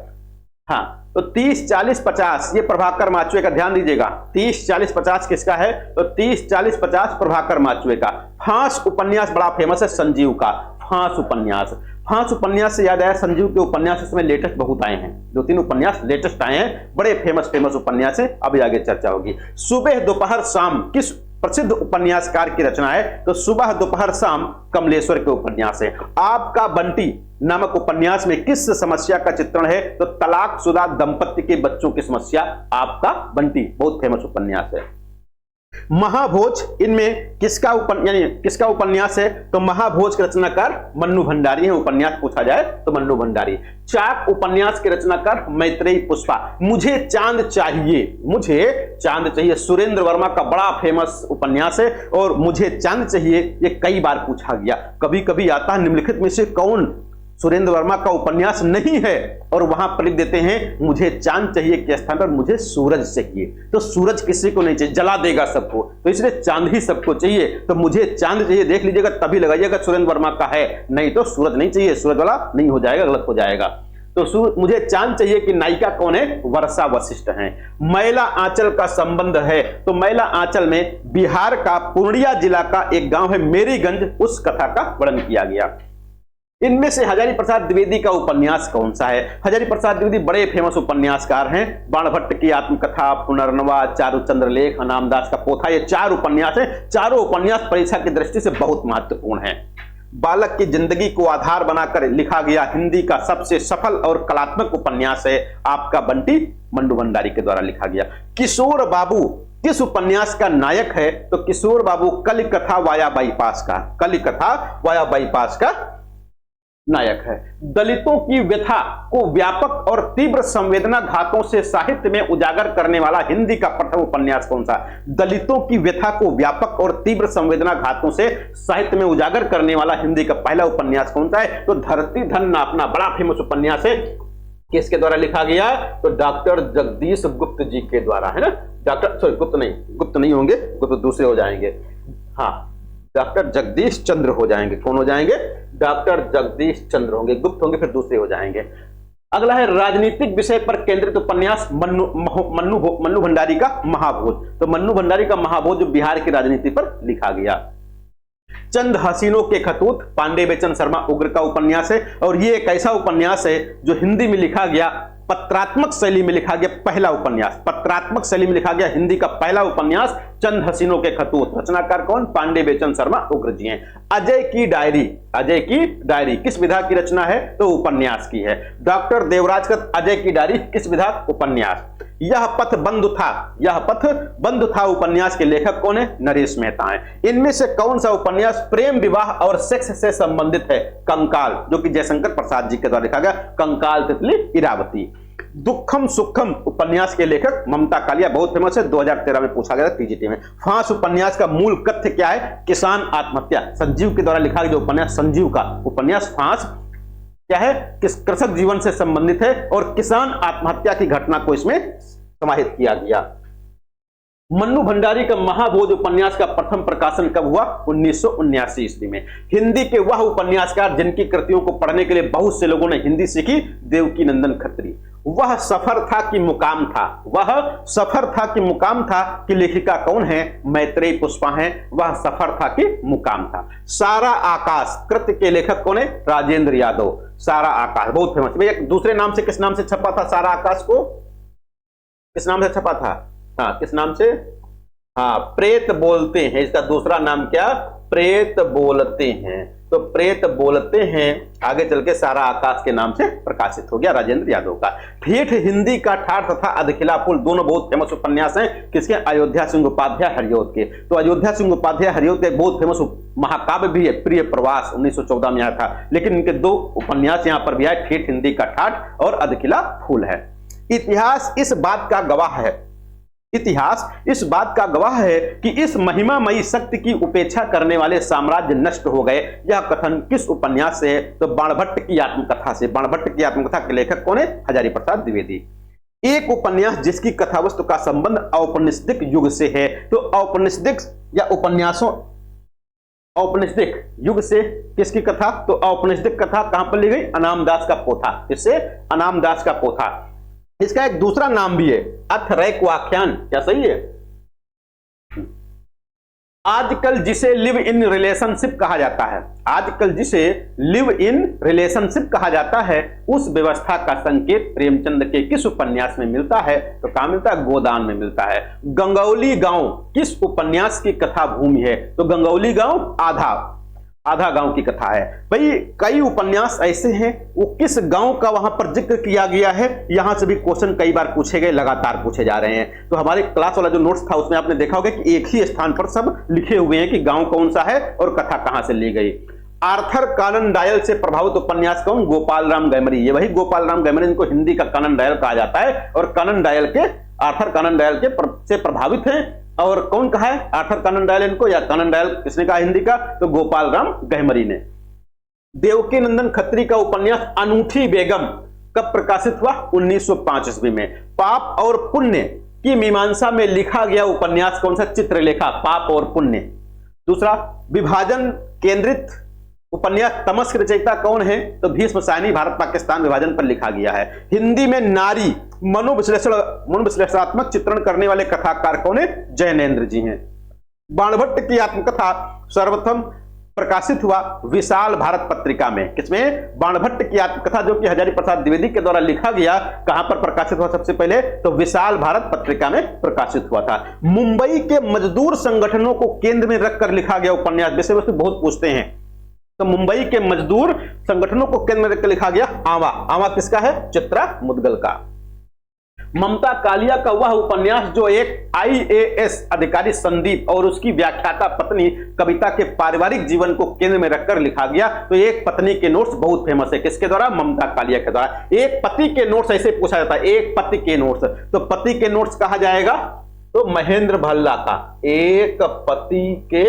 हाँ तो 30 40 50 ये प्रभाकर माचुए का, ध्यान दीजिएगा। 30 40 50 किसका है, तो 30 40 50 प्रभाकर माचुए का। फांस उपन्यास बड़ा फेमस है संजीव का। फांस उपन्यास, फांस उपन्यास से याद आया संजीव के उपन्यास इसमें लेटेस्ट बहुत आए हैं, 2-3 उपन्यास लेटेस्ट आए हैं, बड़े फेमस उपन्यास है। अभी आगे चर्चा होगी। सुबह दोपहर शाम किस प्रसिद्ध उपन्यासकार की रचना है, तो सुबह दोपहर शाम कमलेश्वर के उपन्यास है। आपका बंटी नामक उपन्यास में किस समस्या का चित्रण है, तो तलाकशुदा दंपति के बच्चों की समस्या। आपका बंटी बहुत फेमस उपन्यास है। महाभोज इनमें किसका उपन्यास है, तो महाभोज के रचनाकार मन्नू भंडारी है। उपन्यास पूछा जाए तो मन्नू भंडारी। चाक उपन्यास के रचनाकार मैत्रेयी पुष्पा। मुझे चांद चाहिए, मुझे चांद चाहिए सुरेंद्र वर्मा का बड़ा फेमस उपन्यास है। और मुझे चांद चाहिए ये कई बार पूछा गया, कभी कभी आता है निम्नलिखित में से कौन सुरेंद्र वर्मा का उपन्यास नहीं है, और वहां पर लिख देते हैं मुझे चांद चाहिए के स्थान पर मुझे सूरज चाहिए। तो सूरज किसी को नहीं चाहिए, जला देगा सबको, तो इसलिए चांद ही सबको चाहिए। तो मुझे चांद चाहिए देख लीजिएगा, तभी लगाइएगा सुरेंद्र वर्मा का है, नहीं तो सूरज नहीं चाहिए, सूरज वाला नहीं हो जाएगा, गलत हो जाएगा। तो मुझे चांद चाहिए कि नायिका कौन है, वर्षा वशिष्ठ है। मैला आंचल का संबंध है, तो मैला आंचल में बिहार का पूर्णिया जिला का एक गांव है मेरीगंज, उस कथा का वर्णन किया गया। इनमें से हजारी प्रसाद द्विवेदी का उपन्यास कौन सा है। हजारी प्रसाद द्विवेदी बड़े फेमस उपन्यासकार हैं। बाणभट्ट की आत्मकथा, पुनर्नवा, चारुचंद्र लेख, नामदास का पोथा, ये 4 उपन्यास हैं। चारों उपन्यास परीक्षा की दृष्टि से बहुत महत्वपूर्ण हैं। बालक की जिंदगी को आधार बनाकर लिखा गया हिंदी का सबसे सफल और कलात्मक उपन्यास है आपका बंटी, मन्नू भंडारी के द्वारा लिखा गया। किशोर बाबू किस उपन्यास का नायक है, तो किशोर बाबू कलिकथा वाया बाईपास का, कलिकथा वाया बाईपास का नायक है। दलितों की व्यथा को व्यापक और तीव्र संवेदना घातों से साहित्य में उजागर करने वाला हिंदी का प्रथम उपन्यास कौन सा। दलितों की व्यथा को व्यापक और तीव्र संवेदना घातों से साहित्य में उजागर करने वाला हिंदी का पहला उपन्यास कौन सा है, तो धरती धन नापना बड़ा फेमस उपन्यास है। किसके द्वारा लिखा गया, तो डॉक्टर जगदीश गुप्त जी के द्वारा, है ना। डॉक्टर गुप्त नहीं होंगे, गुप्त दूसरे हो जाएंगे, हाँ डॉक्टर जगदीश चंद्र हो जाएंगे। कौन हो जाएंगे, डॉक्टर जगदीश चंद्र होंगे, गुप्त होंगे फिर दूसरे हो जाएंगे। अगला है राजनीतिक विषय पर केंद्रित उपन्यास मन्नू भंडारी का महाभोज। तो मन्नू भंडारी का महाभोज जो बिहार की राजनीति पर लिखा गया। चंद हसीनों के खतूत पांडे बेचन शर्मा उग्र का उपन्यास है, और ये एक ऐसा उपन्यास है जो हिंदी में लिखा गया, पत्रात्मक शैली में लिखा गया पहला उपन्यास, पत्रात्मक शैली में लिखा गया हिंदी का पहला उपन्यास चंद हसीनों के खतूत। रचनाकार कौन? पांडे बेचन शर्मा उग्र जी हैं। अजय की डायरी, अजय की डायरी किस विधा की रचना है? तो उपन्यास की है। डॉक्टर देवराज का अजय की डायरी किस विधा? उपन्यास। यह पथ बंधु था, यह पथ बंधु था उपन्यास के लेखक कौन है? नरेश मेहता हैं। इनमें से कौन सा उपन्यास प्रेम विवाह और सेक्स से संबंधित है? कंकाल, जो कि जयशंकर प्रसाद जी के द्वारा लिखा गया, कंकाल तितली इरावती। दुखम सुखम उपन्यास के लेखक ममता कालिया, बहुत फेमस है, 2013 में पूछा गया था टीजीटी में। फांस उपन्यास का मूल कथ्य क्या है? किसान आत्महत्या, संजीव के द्वारा लिखा गया जो उपन्यास, संजीव का उपन्यास फांस क्या है? किस कृषक जीवन से संबंधित है और किसान आत्महत्या की घटना को इसमें समाहित किया गया। मन्नू भंडारी का महाभोज उपन्यास का प्रथम प्रकाशन कब हुआ? 1979 ईस्वी में। हिंदी के वह उपन्यासकार जिनकी कृतियों को पढ़ने के लिए बहुत से लोगों ने हिंदी सीखी, देवकी नंदन खत्री। वह सफर था कि मुकाम था, वह सफर था कि मुकाम था कि लेखिका कौन है? मैत्रेयी पुष्पा हैं। वह सफर था कि मुकाम था। सारा आकाश कृति के लेखक कौन है? राजेंद्र यादव। सारा आकाश बहुत फेमस है। दूसरे नाम से किस नाम से छपा था सारा आकाश को? किस नाम से छपा था? हाँ, किस नाम से? हाँ, प्रेत बोलते हैं। इसका दूसरा नाम क्या? प्रेत बोलते हैं। तो प्रेत बोलते हैं आगे चल के सारा आकाश के नाम से प्रकाशित हो गया, राजेंद्र यादव का। ठेठ हिंदी का ठाठ तथा अधखिला फूल दोनों बहुत फेमस उपन्यास हैं। किसके? अयोध्या सिंह उपाध्याय हरिऔध के। तो अयोध्या सिंह उपाध्याय हरिऔध के बहुत फेमस महाकाव्य भी है, प्रिय प्रवास 1914 में आया था, लेकिन इनके दो उपन्यास यहां पर भी आए, ठेठ हिंदी का ठाठ और अधखिला फूल है। इतिहास इस बात का गवाह है, इतिहास इस बात का गवाह है कि इस महिमामयी शक्ति की उपेक्षा करने वाले साम्राज्य नष्ट हो गए। यह कथन किस उपन्यास से है? तो बाणभट्ट की आत्मकथा से। बाणभट्ट की आत्मकथा के लेखक कौन है? हजारी प्रसाद द्विवेदी। एक उपन्यास जिसकी कथावस्तु का संबंध औपनिषदिक युग से है। तो औपनिषदिक या उपन्यासों, औपनिषदिक युग से किसकी कथा? तो औपनिषदिक कथा कहां पर ली गई? अनामदास का पोथा। इससे अनामदास का पोथा। इसका एक दूसरा नाम भी है, अथरैक्वाख्यान। क्या सही है? आजकल जिसे लिव इन रिलेशनशिप कहा जाता है, आजकल जिसे लिव इन रिलेशनशिप कहा जाता है, उस व्यवस्था का संकेत प्रेमचंद के किस उपन्यास में मिलता है? तो कहां मिलता है? गोदान में मिलता है। गंगौली गांव किस उपन्यास की कथा भूमि है? तो गंगौली गांव आधा गांव की कथा है। भाई कई उपन्यास ऐसे हैं वो किस गांव का वहां पर जिक्र किया गया है, यहां से भी क्वेश्चन कई बार पूछे गए, लगातार पूछे जा रहे हैं। तो हमारे क्लास वाला जो नोट्स था उसमें आपने देखा होगा कि एक ही स्थान पर सब लिखे हुए हैं कि गांव कौन सा है और कथा कहां से ली गई। आर्थर कॉनन डॉयल से प्रभावित उपन्यास कौन? गोपाल राम गैमरी। ये वही गोपाल राम गैमरी जिनको हिंदी का कॉनन डॉयल कहा जाता है, और कॉनन डॉयल के, आर्थर कॉनन डॉयल के से प्रभावित हैं। और कौन कहा है आर्थर कॉनन डॉयल इनको, या कॉनन डॉयल किसने कहा हिंदी का? तो गोपाल राम गहमरी ने। देवकी नंदन खत्री का उपन्यास अनूठी बेगम कब प्रकाशित हुआ? 1905 ईस्वी में। पाप और पुण्य की मीमांसा में लिखा गया उपन्यास कौन सा? चित्रलेखा, पाप और पुण्य। दूसरा, विभाजन केंद्रित उपन्यास तमस के रचयिता कौन है? तो भीष्म सायनी, भारत पाकिस्तान विभाजन पर लिखा गया है। हिंदी में नारी मनोविश्लेषणात्मक चित्रण करने वाले कथाकार कौन है? जैनेन्द्र जी हैं। बाणभट्ट की आत्मकथा सर्वप्रथम प्रकाशित हुआ विशाल भारत पत्रिका में। किसमें? बाणभट्ट की आत्मकथा, जो कि हजारी प्रसाद द्विवेदी के द्वारा लिखा गया, कहां पर प्रकाशित हुआ सबसे पहले? तो विशाल भारत पत्रिका में प्रकाशित हुआ था। मुंबई के मजदूर संगठनों को केंद्र में रखकर लिखा गया उपन्यास, विषय वस्तु बहुत पूछते हैं। तो मुंबई के मजदूर संगठनों को केंद्र में रखकर लिखा गया आवा। आवा किसका है? चित्रा मुदगल का। ममता कालिया का वह उपन्यास जो एक आईएएस अधिकारी संदीप और उसकी व्याख्याता पत्नी कविता के पारिवारिक जीवन को केंद्र में रखकर लिखा गया। तो एक पत्नी के नोट्स बहुत फेमस है, किसके द्वारा? ममता कालिया के द्वारा। एक पति के नोट्स ऐसे पूछा जाता है, एक पति के नोट्स। तो पति के नोट्स कहा जाएगा तो महेंद्र भल्ला का, एक पति के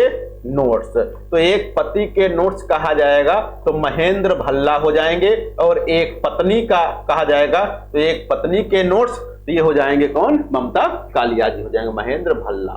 नोट्स। तो एक पति के नोट्स कहा जाएगा तो महेंद्र भल्ला हो जाएंगे, और एक पत्नी का कहा जाएगा तो एक पत्नी के नोट्स ये हो जाएंगे कौन? ममता कालिया जी हो जाएंगे, महेंद्र भल्ला।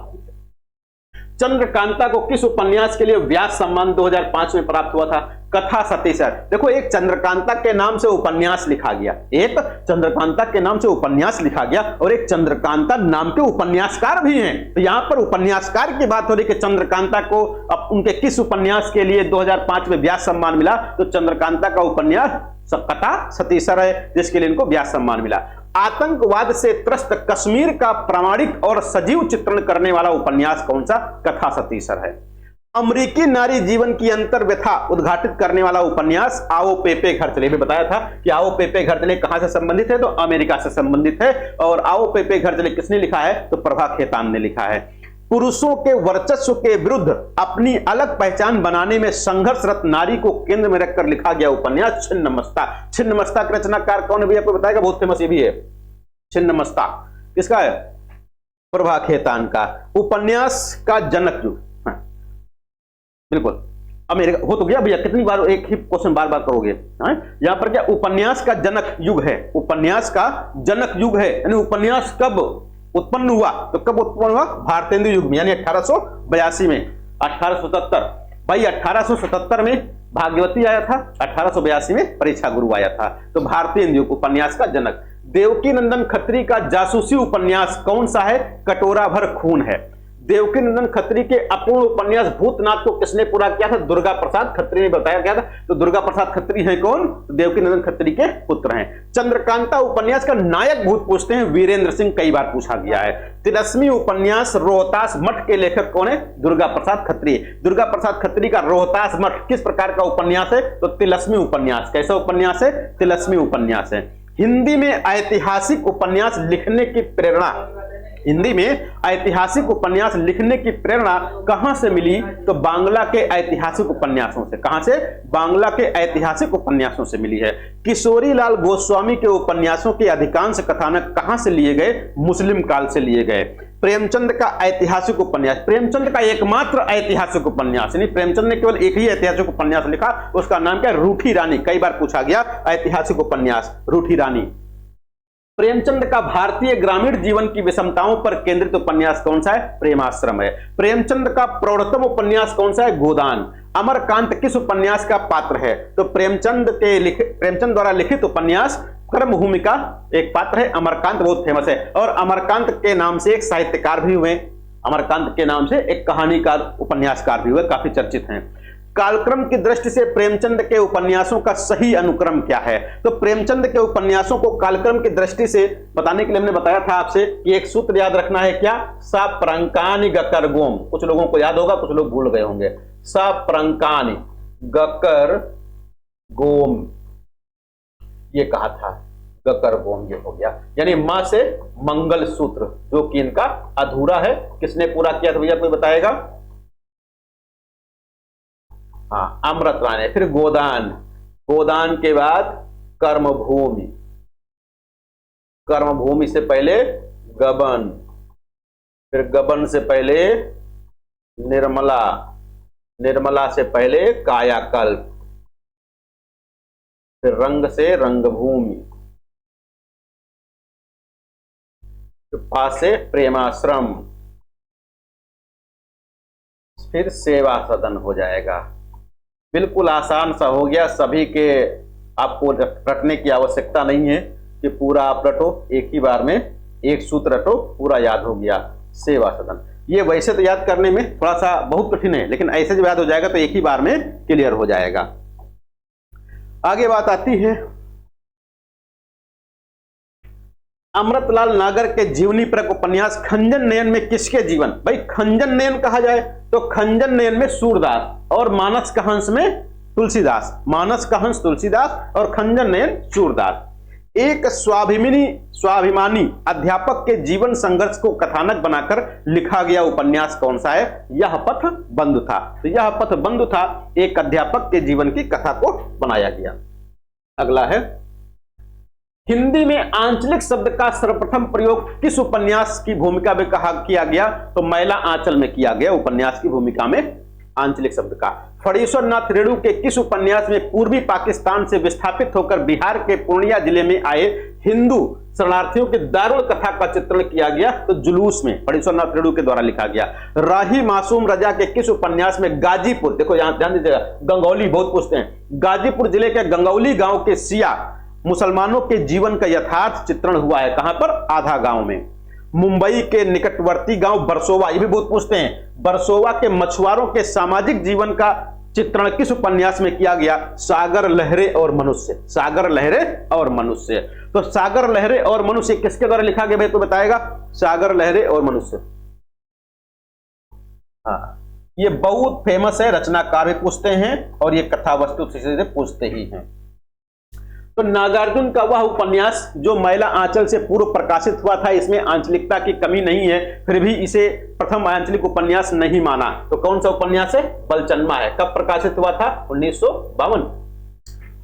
चंद्रकांता को किस उपन्यास के लिए व्यास सम्मान 2005 में प्राप्त हुआ था? कथा सतीसर। देखो, एक चंद्रकांता के नाम से उपन्यास लिखा गया, एक चंद्रकांता के नाम से उपन्यास लिखा गया और एक चंद्रकांता नाम के उपन्यासकार भी हैं। तो यहां पर उपन्यासकार की बात हो रही कि चंद्रकांता को अब उनके किस उपन्यास के लिए 2005 में व्यास सम्मान मिला? तो चंद्रकांता का उपन्यास कथा सतीसर है, जिसके लिए इनको व्यास सम्मान मिला। आतंकवाद से त्रस्त कश्मीर का प्रामाणिक और सजीव चित्रण करने वाला उपन्यास कौन सा? कथा सतीसर है। अमेरिकी नारी जीवन की अंतर व्यथा उद्घाटित करने वाला उपन्यास आओ पेपे घर चले। भी बताया था कि आओ पेपे घर चले कहां से संबंधित है? तो अमेरिका से संबंधित है। और आओ पेपे घर चले किसने लिखा है? तो प्रभा खेतान ने लिखा है। पुरुषों के वर्चस्व के विरुद्ध अपनी अलग पहचान बनाने में संघर्षरत नारी को केंद्र में रखकर लिखा गया उपन्यास छिन्नमस्ता। छिन्नमस्ता का रचनाकार कौन है भैया? आपको बताएगा, बहुत फेमस ये भी है। छिन्नमस्ता किसका है? प्रभा खेतान का। उपन्यास का जनक युग, बिल्कुल अमेरिका हो तो गया भैया। कितनी बार एक ही क्वेश्चन बार बार करोगे? यहां पर क्या उपन्यास का जनक युग है? उपन्यास का जनक युग है, यानी उपन्यास कब उत्पन्न हुआ? तो कब उत्पन्न हुआ? भारतेंदु युग में, यानी 1882 में। 1877 भाई, 1877 में भाग्यवती आया था, 1882 में परीक्षा गुरु आया था। तो भारतेंदु युग उपन्यास का जनक। देवकी नंदन खत्री का जासूसी उपन्यास कौन सा है? कटोरा भर खून है। देवकी नंदन खत्री के अपूर्ण उपन्यास भूतनाथ को किसने पूरा किया था? दुर्गा प्रसाद खत्री ने बताया गया था। तो दुर्गा प्रसाद खत्री हैं कौन? तो देवकी नंदन खत्री के पुत्र हैं। चंद्रकांता उपन्यास का नायक भूत पूछते हैं वीरेंद्र सिंह, कई बार पूछा गया है। तिलस्मी उपन्यास रोहतास मठ के लेखक कौन है? दुर्गा प्रसाद खत्री। दुर्गा प्रसाद खत्री का रोहतास मठ किस प्रकार का उपन्यास है? तो तिलस्मी उपन्यास। कैसा उपन्यास है? तिलस्मी उपन्यास है। हिंदी में ऐतिहासिक उपन्यास लिखने की प्रेरणा, हिंदी में ऐतिहासिक उपन्यास लिखने की प्रेरणा कहां से मिली? तो बांग्ला के ऐतिहासिक उपन्यासों से। कहां से? बांग्ला के ऐतिहासिक उपन्यासों से मिली है। किशोरी लाल गोस्वामी के उपन्यासों के अधिकांश कथानक कहां से लिए गए? मुस्लिम काल से लिए गए। प्रेमचंद का ऐतिहासिक उपन्यास, प्रेमचंद का एकमात्र ऐतिहासिक उपन्यास, यानी प्रेमचंद ने केवल एक ही ऐतिहासिक उपन्यास लिखा, उसका नाम क्या? रूठी रानी। कई बार पूछा गया ऐतिहासिक उपन्यास रूठी रानी। प्रेमचंद का भारतीय ग्रामीण जीवन की विषमताओं पर केंद्रित उपन्यास कौन सा है? प्रेमाश्रम है। प्रेमचंद का प्रौढ़तम उपन्यास कौन सा है? गोदान। अमरकांत किस उपन्यास का पात्र है? तो प्रेमचंद द्वारा लिखित उपन्यास कर्मभूमि का एक पात्र है। अमरकांत बहुत फेमस है और अमरकांत के नाम से एक साहित्यकार भी हुए। अमरकांत के नाम से एक कहानीकार उपन्यासकार भी हुए, काफी चर्चित हैं। कालक्रम की दृष्टि से प्रेमचंद के उपन्यासों का सही अनुक्रम क्या है? तो प्रेमचंद के उपन्यासों को कालक्रम की दृष्टि से बताने के लिए हमने बताया था आपसे कि एक सूत्र याद रखना है, क्या? सप्रांकानि गकर गोम। कुछ लोगों को याद होगा, कुछ लोग भूल गए होंगे। सप्रांकानि गकर गोम, ये कहा था, गकर गोम ये हो गया, यानी मां से मंगल सूत्र, जो कि इनका अधूरा है। किसने पूरा किया था भैया, कोई बताएगा? हाँ, अमृत रानी। फिर गोदान, गोदान के बाद कर्मभूमि, कर्मभूमि से पहले गबन, फिर गबन से पहले निर्मला, निर्मला से पहले कायाकल्प, फिर रंग से रंगभूमि, पा से प्रेमाश्रम, फिर सेवा सदन हो जाएगा। बिल्कुल आसान सा हो गया, सभी के आपको रटने की आवश्यकता नहीं है कि पूरा आप रटो, एक ही बार में एक सूत्र रटो, पूरा याद हो गया। सेवा सदन, ये वैसे तो याद करने में थोड़ा सा बहुत कठिन है, लेकिन ऐसे जब याद हो जाएगा तो एक ही बार में क्लियर हो जाएगा। आगे बात आती है अमृतलाल नागर के जीवनी परक उपन्यास खंजन नयन में किसके जीवन? भाई खंजन नयन कहा जाए तो खंजन नयन में सूरदास और मानस का हंस में तुलसीदास। मानस का हंस तुलसीदास और खंजन नयन सूरदास। एक स्वाभिमानी अध्यापक के जीवन संघर्ष को कथानक बनाकर लिखा गया उपन्यास कौन सा है? यह पथ बंधु था। तो यह पथ बंधु था, एक अध्यापक के जीवन की कथा को बनाया गया। अगला है हिंदी में आंचलिक शब्द का सर्वप्रथम प्रयोग किस उपन्यास की भूमिका में किया गया? तो मैला आंचल में किया गया, उपन्यास की भूमिका में आंचलिक शब्द का। फणीश्वर नाथ रेणु के किस उपन्यास में पूर्वी पाकिस्तान से विस्थापित होकर बिहार के पूर्णिया जिले में आए हिंदू शरणार्थियों के दारुण कथा का चित्रण किया गया तो जुलूस में फणीश्वरनाथ रेणु के द्वारा लिखा गया। राही मासूम रजा के किस उपन्यास में गाजीपुर, देखो यहां ध्यान दीजिएगा, गंगौली बहुत पूछते हैं, गाजीपुर जिले के गंगौली गांव के सिया मुसलमानों के जीवन का यथार्थ चित्रण हुआ है? कहां पर? आधा गांव में। मुंबई के निकटवर्ती गांव बरसोवा, ये भी बहुत पूछते हैं, बरसोवा के मछुआरों के सामाजिक जीवन का चित्रण किस उपन्यास में किया गया? सागर लहरे और मनुष्य। सागर लहरे और मनुष्य। तो सागर लहरे और मनुष्य किसके द्वारा लिखा गया भाई, तो बताएगा? सागर लहरे और मनुष्य। हाँ, ये बहुत फेमस है, रचनाकार भी पूछते हैं और ये कथा वस्तु से पूछते ही हैं। तो नागार्जुन का वह उपन्यास जो मैला आंचल से पूर्व प्रकाशित हुआ था, इसमें आंचलिकता की कमी नहीं है, फिर भी इसे प्रथम आंचलिक उपन्यास नहीं माना। तो कौन सा उपन्यास है? बलचन्मा है। कब प्रकाशित हुआ था? 1952।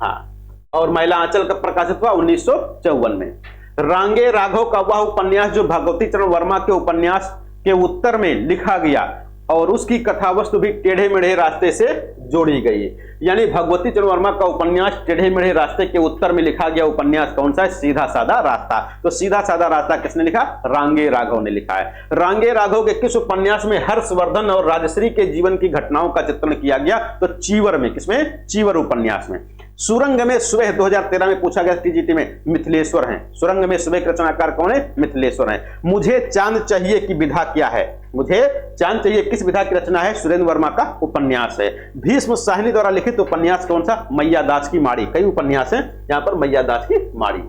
हाँ, और मैला आंचल कब प्रकाशित हुआ? 1954 में। रांगे राघव का वह उपन्यास जो भगवती चरण वर्मा के उपन्यास के उत्तर में लिखा गया और उसकी कथा वस्तु भी टेढ़े मेढ़े रास्ते से जोड़ी गई, यानी भगवती चरण वर्मा का उपन्यास टेढ़े मेढ़े रास्ते के उत्तर में लिखा गया उपन्यास कौन सा है? सीधा साधा रास्ता। तो सीधा साधा रास्ता किसने लिखा? रांगे राघव ने लिखा है। रांगे राघव के किस उपन्यास में हर्षवर्धन और राजश्री के जीवन की घटनाओं का चित्रण किया गया? तो चीवर में। किसमें? चीवर उपन्यास में। सुरंग में सुबह 2013 में पूछा गया टीजीटी में, मिथिलेश्वर हैं। सुरंग में सुबह के रचनाकार कौन है? मिथिलेश्वर हैं। मुझे चांद चाहिए की विधा क्या है? मुझे चांद चाहिए किस विधा की रचना है? सुरेंद्र वर्मा का उपन्यास है। भीष्म साहनी द्वारा लिखित उपन्यास कौन सा? मैयादास की माड़ी। कई उपन्यास हैं यहां पर, मैयादास की माड़ी।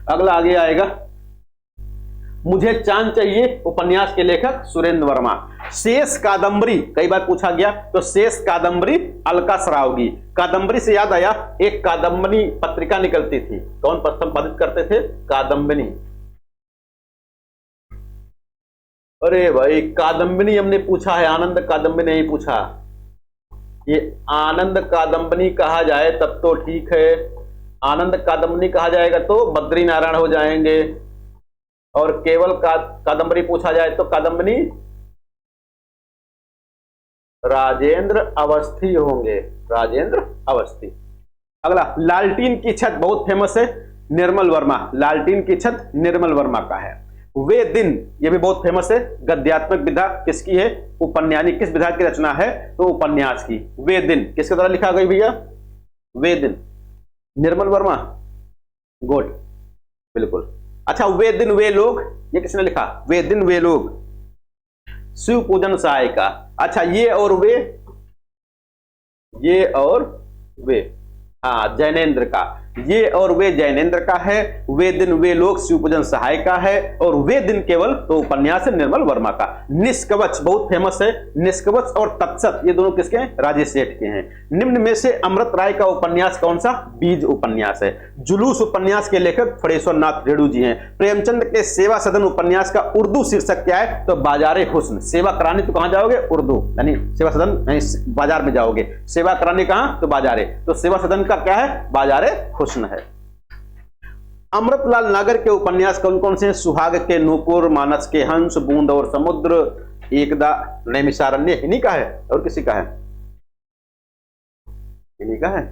अगला आगे आएगा, मुझे चांद चाहिए उपन्यास के लेखक सुरेंद्र वर्मा। शेष कादंबरी कई बार पूछा गया, तो शेष कादंबरी अलका सराव की। कादंबरी से याद आया, एक कादंबरी पत्रिका निकलती थी, कौन संपादित करते थे? कादंबनी। अरे भाई, कादंबनी हमने पूछा है, आनंद कादंबनी नहीं पूछा। ये आनंद कादंबनी कहा जाए तब तो ठीक है, आनंद कादंबनी कहा जाएगा तो बद्री नारायण हो जाएंगे, और केवल कादंबरी पूछा जाए तो कादंबनी राजेंद्र अवस्थी होंगे, राजेंद्र अवस्थी। अगला, लालटीन की छत बहुत फेमस है, निर्मल वर्मा। लालटीन की छत निर्मल वर्मा का है। वे दिन, ये भी बहुत फेमस है, गद्यात्मक विधा किसकी है? उपन्यासी। किस विधा की रचना है? तो उपन्यास की। वे दिन किसके द्वारा लिखा गई भैया? वे दिन निर्मल वर्मा। गुड, बिल्कुल। अच्छा, वे दिन वे लोग, ये किसने लिखा? वे दिन वे लोग, शिव पूजन सहाय का। अच्छा, ये और वे, ये और वे, हाँ, जैनेन्द्र का। ये और वे जैनेन्द्र का है, वे दिन वे लोग शिवपूजन सहाय का है, और वे दिन केवल तो उपन्यास है निर्मल वर्मा का। निष्कवच बहुत फेमस है, निष्कवच और तत्सत ये दोनों किसके हैं? राजेश सेठ के हैं। निम्न में से अमृत राय का उपन्यास कौन सा? बीज उपन्यास है। जुलूस उपन्यास के लेखक फणीश्वरनाथ रेणु जी हैं। प्रेमचंद के सेवा सदन उपन्यास का उर्दू शीर्षक क्या है? तो बाजारे हुस्न। सेवा कराने तो कहां जाओगे? उर्दू, यानी सेवा सदन नहीं, बाजार में जाओगे। सेवा कराने कहां? तो बाजारे। तो सेवा सदन का क्या है? बाजारे हुस्न है। अमृतलाल नागर के उपन्यास कौन कौन से हैं? सुहाग के नूपुर, मानस के हंस, बूंद और समुद्र, एकदा नैमिषारण्य इन्हीं का है, और किसी का है? इन्हीं का है।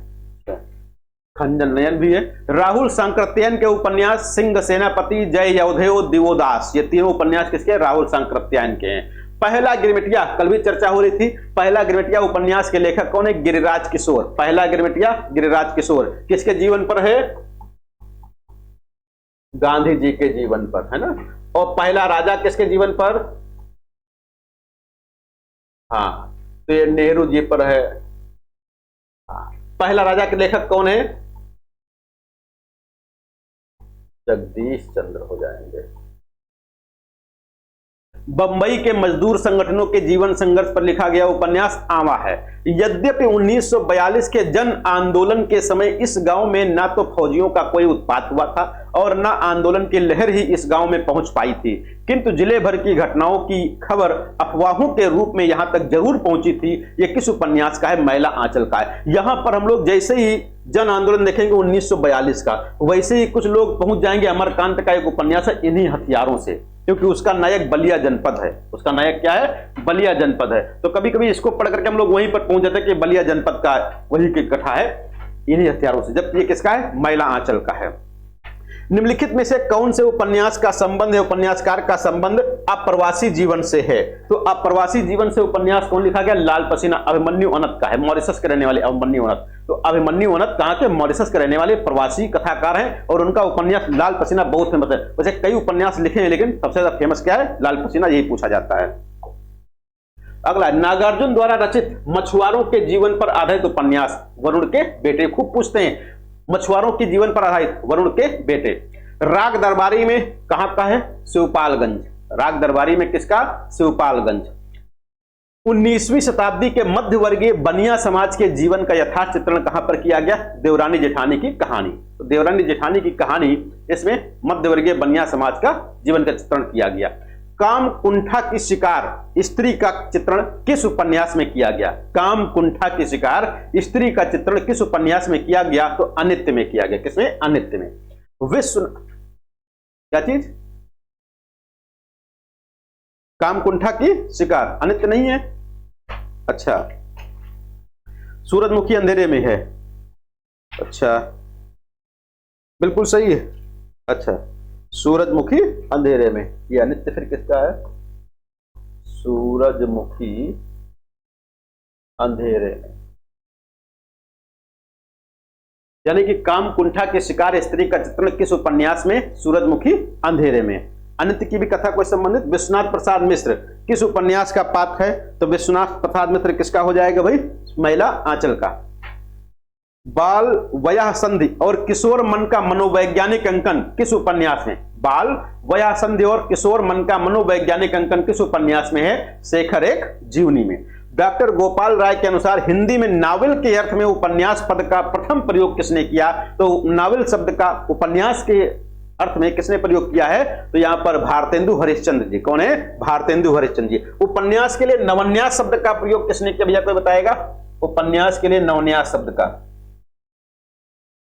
खंजन नयन भी है। राहुल सांकृत्यायन के उपन्यास सिंह सेनापति, जय यौधेयो, दिवोदास, ये तीनों उपन्यास किसके? राहुल सांकृत्यायन के हैं। पहला गिरमिटिया, कल भी चर्चा हो रही थी, पहला गिरमिटिया उपन्यास के लेखक कौन है? गिरिराज किशोर। पहला गिरमिटिया गिरिराज किशोर किसके जीवन पर है? गांधी जी के जीवन पर, है ना। और पहला राजा किसके जीवन पर? हाँ, तो ये नेहरू जी पर है। हाँ, पहला राजा के लेखक कौन है? जगदीश चंद्र हो जाएंगे। बंबई के मजदूर संगठनों के जीवन संघर्ष पर लिखा गया उपन्यास आवा है। यद्यपि 1942 के जन आंदोलन के समय इस गांव में ना तो फौजियों का कोई उत्पात हुआ था और ना आंदोलन की लहर ही इस गांव में पहुंच पाई थी, किंतु जिले भर की घटनाओं की खबर अफवाहों के रूप में यहां तक जरूर पहुंची थी। यह किस उपन्यास का है? मैला आंचल का है। यहां पर हम लोग जैसे ही जन आंदोलन देखेंगे 1942 का, वैसे ही कुछ लोग पहुंच जाएंगे अमरकांत का एक उपन्यास है, इन्हीं हथियारों से, क्योंकि उसका नायक बलिया जनपद है। उसका नायक क्या है? बलिया जनपद है। तो कभी कभी इसको पढ़ करके हम लोग वहीं पर पहुंच जाते हैं कि बलिया जनपद का वही की कथा है, इन्हीं हथियारों से, जबकि ये किसका है? मैला आंचल का है। निम्नलिखित में से कौन से उपन्यास का संबंध है, उपन्यासकार का संबंध अप्रवासी जीवन से है? तो अप्रवासी जीवन से उपन्यास कौन लिखा गया? लाल पसीना अभिमन्यु अनंत का है, मॉरिशस के रहने वाले अभिमन्यु अनंत। तो अभिमन्यु अनंत कहाँ के? मॉरिशस के रहने वाले प्रवासी कथाकार हैं और उनका उपन्यास लाल पसीना बहुत फेमस है। वैसे कई उपन्यास लिखे हैं लेकिन सबसे ज्यादा फेमस क्या है? लाल पसीना, यही पूछा जाता है। अगला, नागार्जुन द्वारा रचित मछुआरों के जीवन पर आधारित उपन्यास, वरुण के बेटे। खूब पूछते हैं, मछुआरों के जीवन पर आधारित, वरुण के बेटे। राग दरबारी में कहां का है? शिवपालगंज। राग दरबारी में किसका? शिवपालगंज। 19वीं शताब्दी के मध्यवर्गीय बनिया समाज के जीवन का यथार्थ चित्रण कहां पर किया गया? देवरानी जेठानी की कहानी। तो देवरानी जेठानी की कहानी, इसमें मध्यवर्गीय बनिया समाज का जीवन का चित्रण किया गया। काम कुंठा की शिकार स्त्री का चित्रण किस उपन्यास में किया गया? काम कुंठा की शिकार स्त्री का चित्रण किस उपन्यास में किया गया? तो अनित्य में किया गया। किसमें? अनित्य में। विश्व, क्या चीज? काम कुंठा की शिकार अनित्य नहीं है? अच्छा, सूरजमुखी अंधेरे में है। अच्छा, बिल्कुल सही है। अच्छा, सूरजमुखी अंधेरे में, ये अनित्य फिर किसका है? सूरजमुखी अंधेरे में। यानी कि काम कुंठा के शिकार स्त्री का चित्रण किस उपन्यास में? सूरजमुखी अंधेरे में। अनित्य की भी कथा कोई संबंधित? विश्वनाथ प्रसाद मिश्र किस उपन्यास का पात्र है? तो विश्वनाथ प्रसाद मिश्र किसका हो जाएगा भाई? महिला आंचल का। बाल वयः संधि और किशोर मन का मनोवैज्ञानिक अंकन किस उपन्यास में? बाल वयः संधि और किशोर मन का मनोवैज्ञानिक अंकन किस उपन्यास में है? शेखर एक जीवनी में। डॉक्टर गोपाल राय के अनुसार हिंदी में नावल के अर्थ में उपन्यास पद का प्रथम प्रयोग किसने किया? तो नावल शब्द का उपन्यास के अर्थ में किसने प्रयोग किया है? तो यहां पर भारतेंदु हरिश्चंद्र जी। कौन है? भारतेंदु हरिश्चंद्र जी। उपन्यास के लिए नवन्यास शब्द का प्रयोग किसने किया भैया, कोई बताएगा? उपन्यास के लिए नवन्यास शब्द का,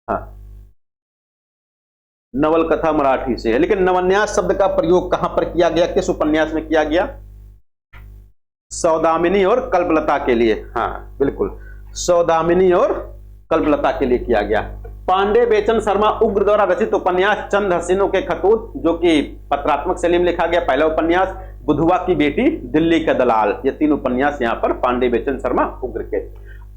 हाँ, नवल कथा मराठी से है, लेकिन नवन्यास शब्द का प्रयोग कहां पर किया गया? किस उपन्यास में किया गया? सौदामिनी और कल्पलता के लिए। हाँ बिल्कुल, सौदामिनी और कल्पलता के लिए किया गया। पांडे बेचन शर्मा उग्र द्वारा रचित उपन्यास चंद हसीनों के खतूत, जो कि पत्रात्मक शैली में लिखा गया, पहला उपन्यास। बुधवा की बेटी, दिल्ली का दलाल, ये तीन उपन्यास यहाँ पर पांडे बेचन शर्मा उग्र के।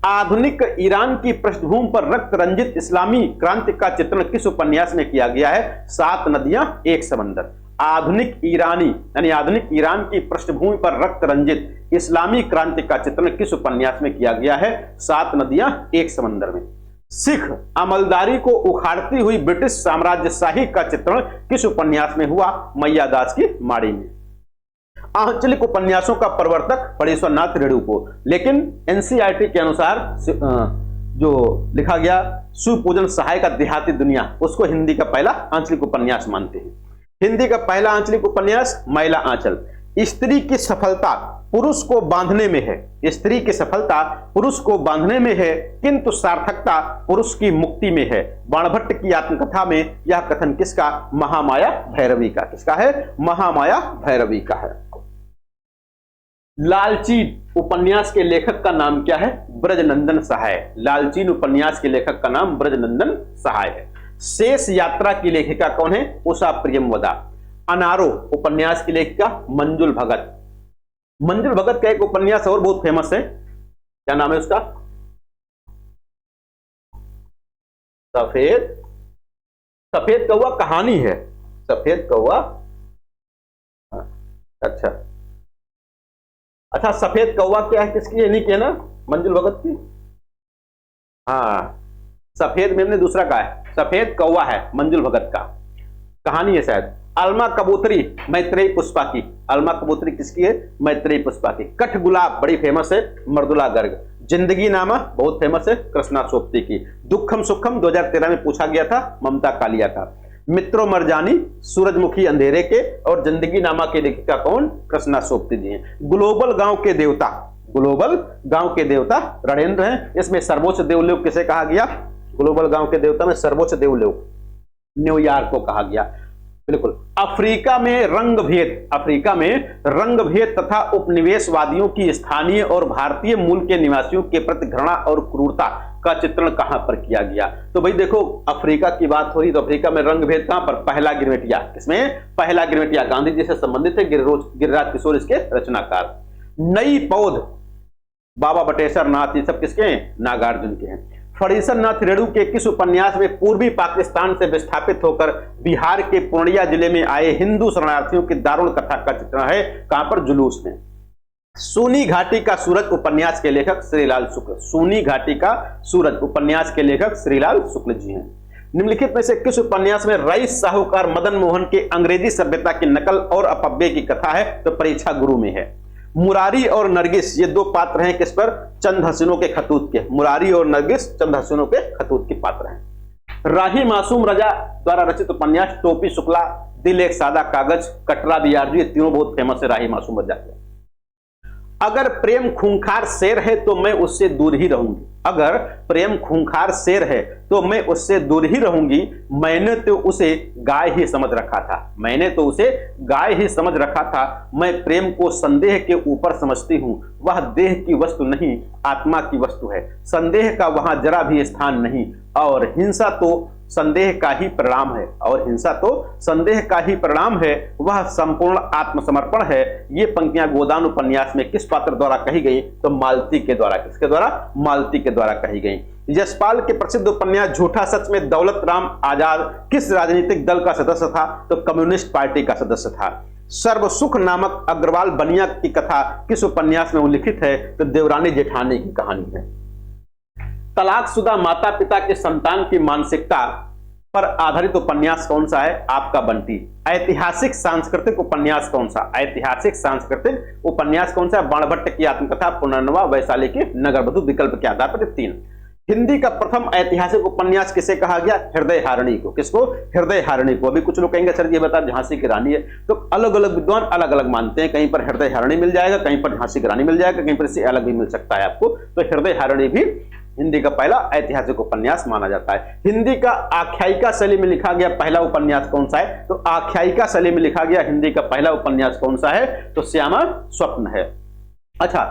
आधुनिक ईरान की पृष्ठभूमि पर रक्त रंजित इस्लामी क्रांति का चित्रण किस उपन्यास में किया गया है? 7 नदियां एक समंदर। आधुनिक ईरानी यानी आधुनिक ईरान की पृष्ठभूमि पर रक्त रंजित इस्लामी क्रांति का चित्रण किस उपन्यास में किया गया है? 7 नदियां एक समंदर में। सिख अमलदारी को उखाड़ती हुई ब्रिटिश साम्राज्यशाही का चित्रण किस उपन्यास में हुआ? मैयादास की माड़ी में। आंचलिक उपन्यासों का प्रवर्तक परेश्वरनाथ रेणुको, लेकिन एनसीईआरटी के अनुसार जो लिखा गया सुपूजन सहाय का देहाती दुनिया, उसको हिंदी का पहला आंचलिक उपन्यास मानते हैं। हिंदी का पहला आंचलिक उपन्यास मैला आंचल। स्त्री की सफलता पुरुष को बांधने में है, स्त्री की सफलता पुरुष को बांधने में है, किंतु सार्थकता पुरुष की मुक्ति में है। बाणभट्ट की आत्मकथा में यह कथन किसका? महामाया भैरवी का। किसका है? महामाया भैरवी का है। लालचीन उपन्यास के लेखक का नाम क्या है? ब्रजनंदन सहाय। लालचीन उपन्यास के लेखक का नाम ब्रजनंदन सहाय है। शेष यात्रा की लेखिका कौन है? उषा प्रियमवदा। अनारो उपन्यास की लेखिका मंजुल भगत। मंजुल भगत का एक उपन्यास और बहुत फेमस है, क्या नाम है उसका? सफेद सफेद कौवा कहानी है। सफेद कौवा, अच्छा अच्छा, सफेद कौवा क्या है? किसकी? ये नहीं किया ना, मंजुल भगत की। हाँ, सफेद में हमने दूसरा कहा है, सफेद कौवा है मंजुल भगत का, कहानी है शायद। अलमा कबूतरी मैत्रेयी पुष्पा की। अलमा कबूतरी किसकी है? मैत्रेयी पुष्पा की। कठ गुलाब बड़ी फेमस है, मर्दुला गर्ग। जिंदगी नामा बहुत फेमस है, कृष्णा सोप्ती की। दुखम सुखम 2013 में पूछा गया था, ममता कालिया का। मित्रों मरजानी सूरजमुखी अंधेरे के और जिंदगी नामा के लेखिका कौन? कृष्णा सोप्ती जी हैं। ग्लोबल गांव के देवता, ग्लोबल गांव के देवता रणेंद्र हैं। इसमें सर्वोच्च देवलोक किसे कहा गया? ग्लोबल गांव के देवता में सर्वोच्च देवलोक न्यूयॉर्क को कहा गया। बिल्कुल। अफ्रीका में रंग भेद, अफ्रीका में रंग भेद तथा उपनिवेशवादियों की स्थानीय और भारतीय मूल के निवासियों के प्रति घृणा और क्रूरता का चित्रण कहां पर किया गया? तो भाई देखो, अफ्रीका की बात हो रही तो अफ्रीका में रंग भेद कहां पर? पहला गिरमिटिया। किसमें? पहला गिरमिटिया। गांधी जी से संबंधित है, गिरिराज किशोर इसके रचनाकार। नई पौध, बाबा बटेश्वर नाथ, ये सब किसके हैं? नागार्जुन के हैं। फणीश्वर नाथ रेणु के किस उपन्यास में पूर्वी पाकिस्तान से विस्थापित होकर बिहार के पूर्णिया जिले में आए हिंदू शरणार्थियों की दारुण कथा का चित्रण है? कहां पर? जुलूस में। सूनी घाटी का सूरज उपन्यास के लेखक श्रीलाल शुक्ल। सूनी घाटी का सूरज उपन्यास के लेखक श्रीलाल शुक्ल जी हैं। निम्नलिखित में से किस उपन्यास में रईस साहूकार मदन मोहन के अंग्रेजी सभ्यता की नकल और अपव्यय की कथा है? तो परीक्षा गुरु में है। मुरारी और नरगिस, ये दो पात्र हैं किस पर? चंद हसीनों के खतूत के। मुरारी और नरगिस चंद हसीनों के खतूत के पात्र हैं। राही मासूम रजा द्वारा रचित उपन्यास टोपी शुक्ला, दिल एक सादा कागज, कटरा बियारजू, ये तीनों बहुत फेमस है राही मासूम रजा के। अगर प्रेम खूंखार शेर है तो मैं उससे दूर ही रहूंगी। अगर प्रेम खूंखार शेर है तो मैं उससे दूर ही रहूंगी। मैंने तो उसे गाय ही समझ रखा था। मैंने तो उसे गाय ही समझ रखा था। मैं प्रेम को संदेह के ऊपर समझती हूँ। वह देह की वस्तु नहीं, आत्मा की वस्तु है। संदेह का वहां जरा भी स्थान नहीं। और हिंसा तो संदेह का ही परिणाम है। और हिंसा तो संदेह का ही परिणाम है। वह संपूर्ण आत्मसमर्पण है। ये पंक्तियां गोदान उपन्यास में किस पात्र द्वारा कही गई? तो मालती के द्वारा। किसके द्वारा? मालती के द्वारा कही गई। यशपाल के प्रसिद्ध उपन्यास झूठा सच में दौलत राम आजाद किस राजनीतिक दल का सदस्य था? तो कम्युनिस्ट पार्टी का सदस्य था। सर्वसुख नामक अग्रवाल बनिया की कथा किस उपन्यास में उल्लिखित है? तो देवरानी जेठानी की कहानी है। तलाकशुदा माता पिता के संतान की मानसिकता पर आधारित उपन्यास कौन सा है? आपका बंटी। ऐतिहासिक सांस्कृतिक उपन्यास कौन सा? ऐतिहासिक सांस्कृतिक उपन्यास कौन सा? बाणभट्ट की आत्मकथा, पुनर्नवा, वैशाली की नगरवधु, विकल्प के आधार पर 3। हिंदी का प्रथम ऐतिहासिक उपन्यास किसे कहा गया? हृदय हारिणी को। किसको? हृदय हारिणी को। अभी कुछ लोग कहेंगे सर ये बता झांसी की रानी है, तो अलग अलग विद्वान अलग अलग मानते हैं। कहीं पर हृदय हारिणी मिल जाएगा, कहीं पर झांसी की रानी मिल जाएगा, कहीं पर इससे अलग भी मिल सकता है आपको। तो हृदय हारिणी भी हिंदी का पहला ऐतिहासिक उपन्यास माना जाता है। हिंदी का आख्यायिका शैली में लिखा गया पहला उपन्यास कौन सा है? तो आख्यायिका शैली में लिखा गया हिंदी का पहला उपन्यास कौन सा है? तो श्यामा स्वप्न है। अच्छा,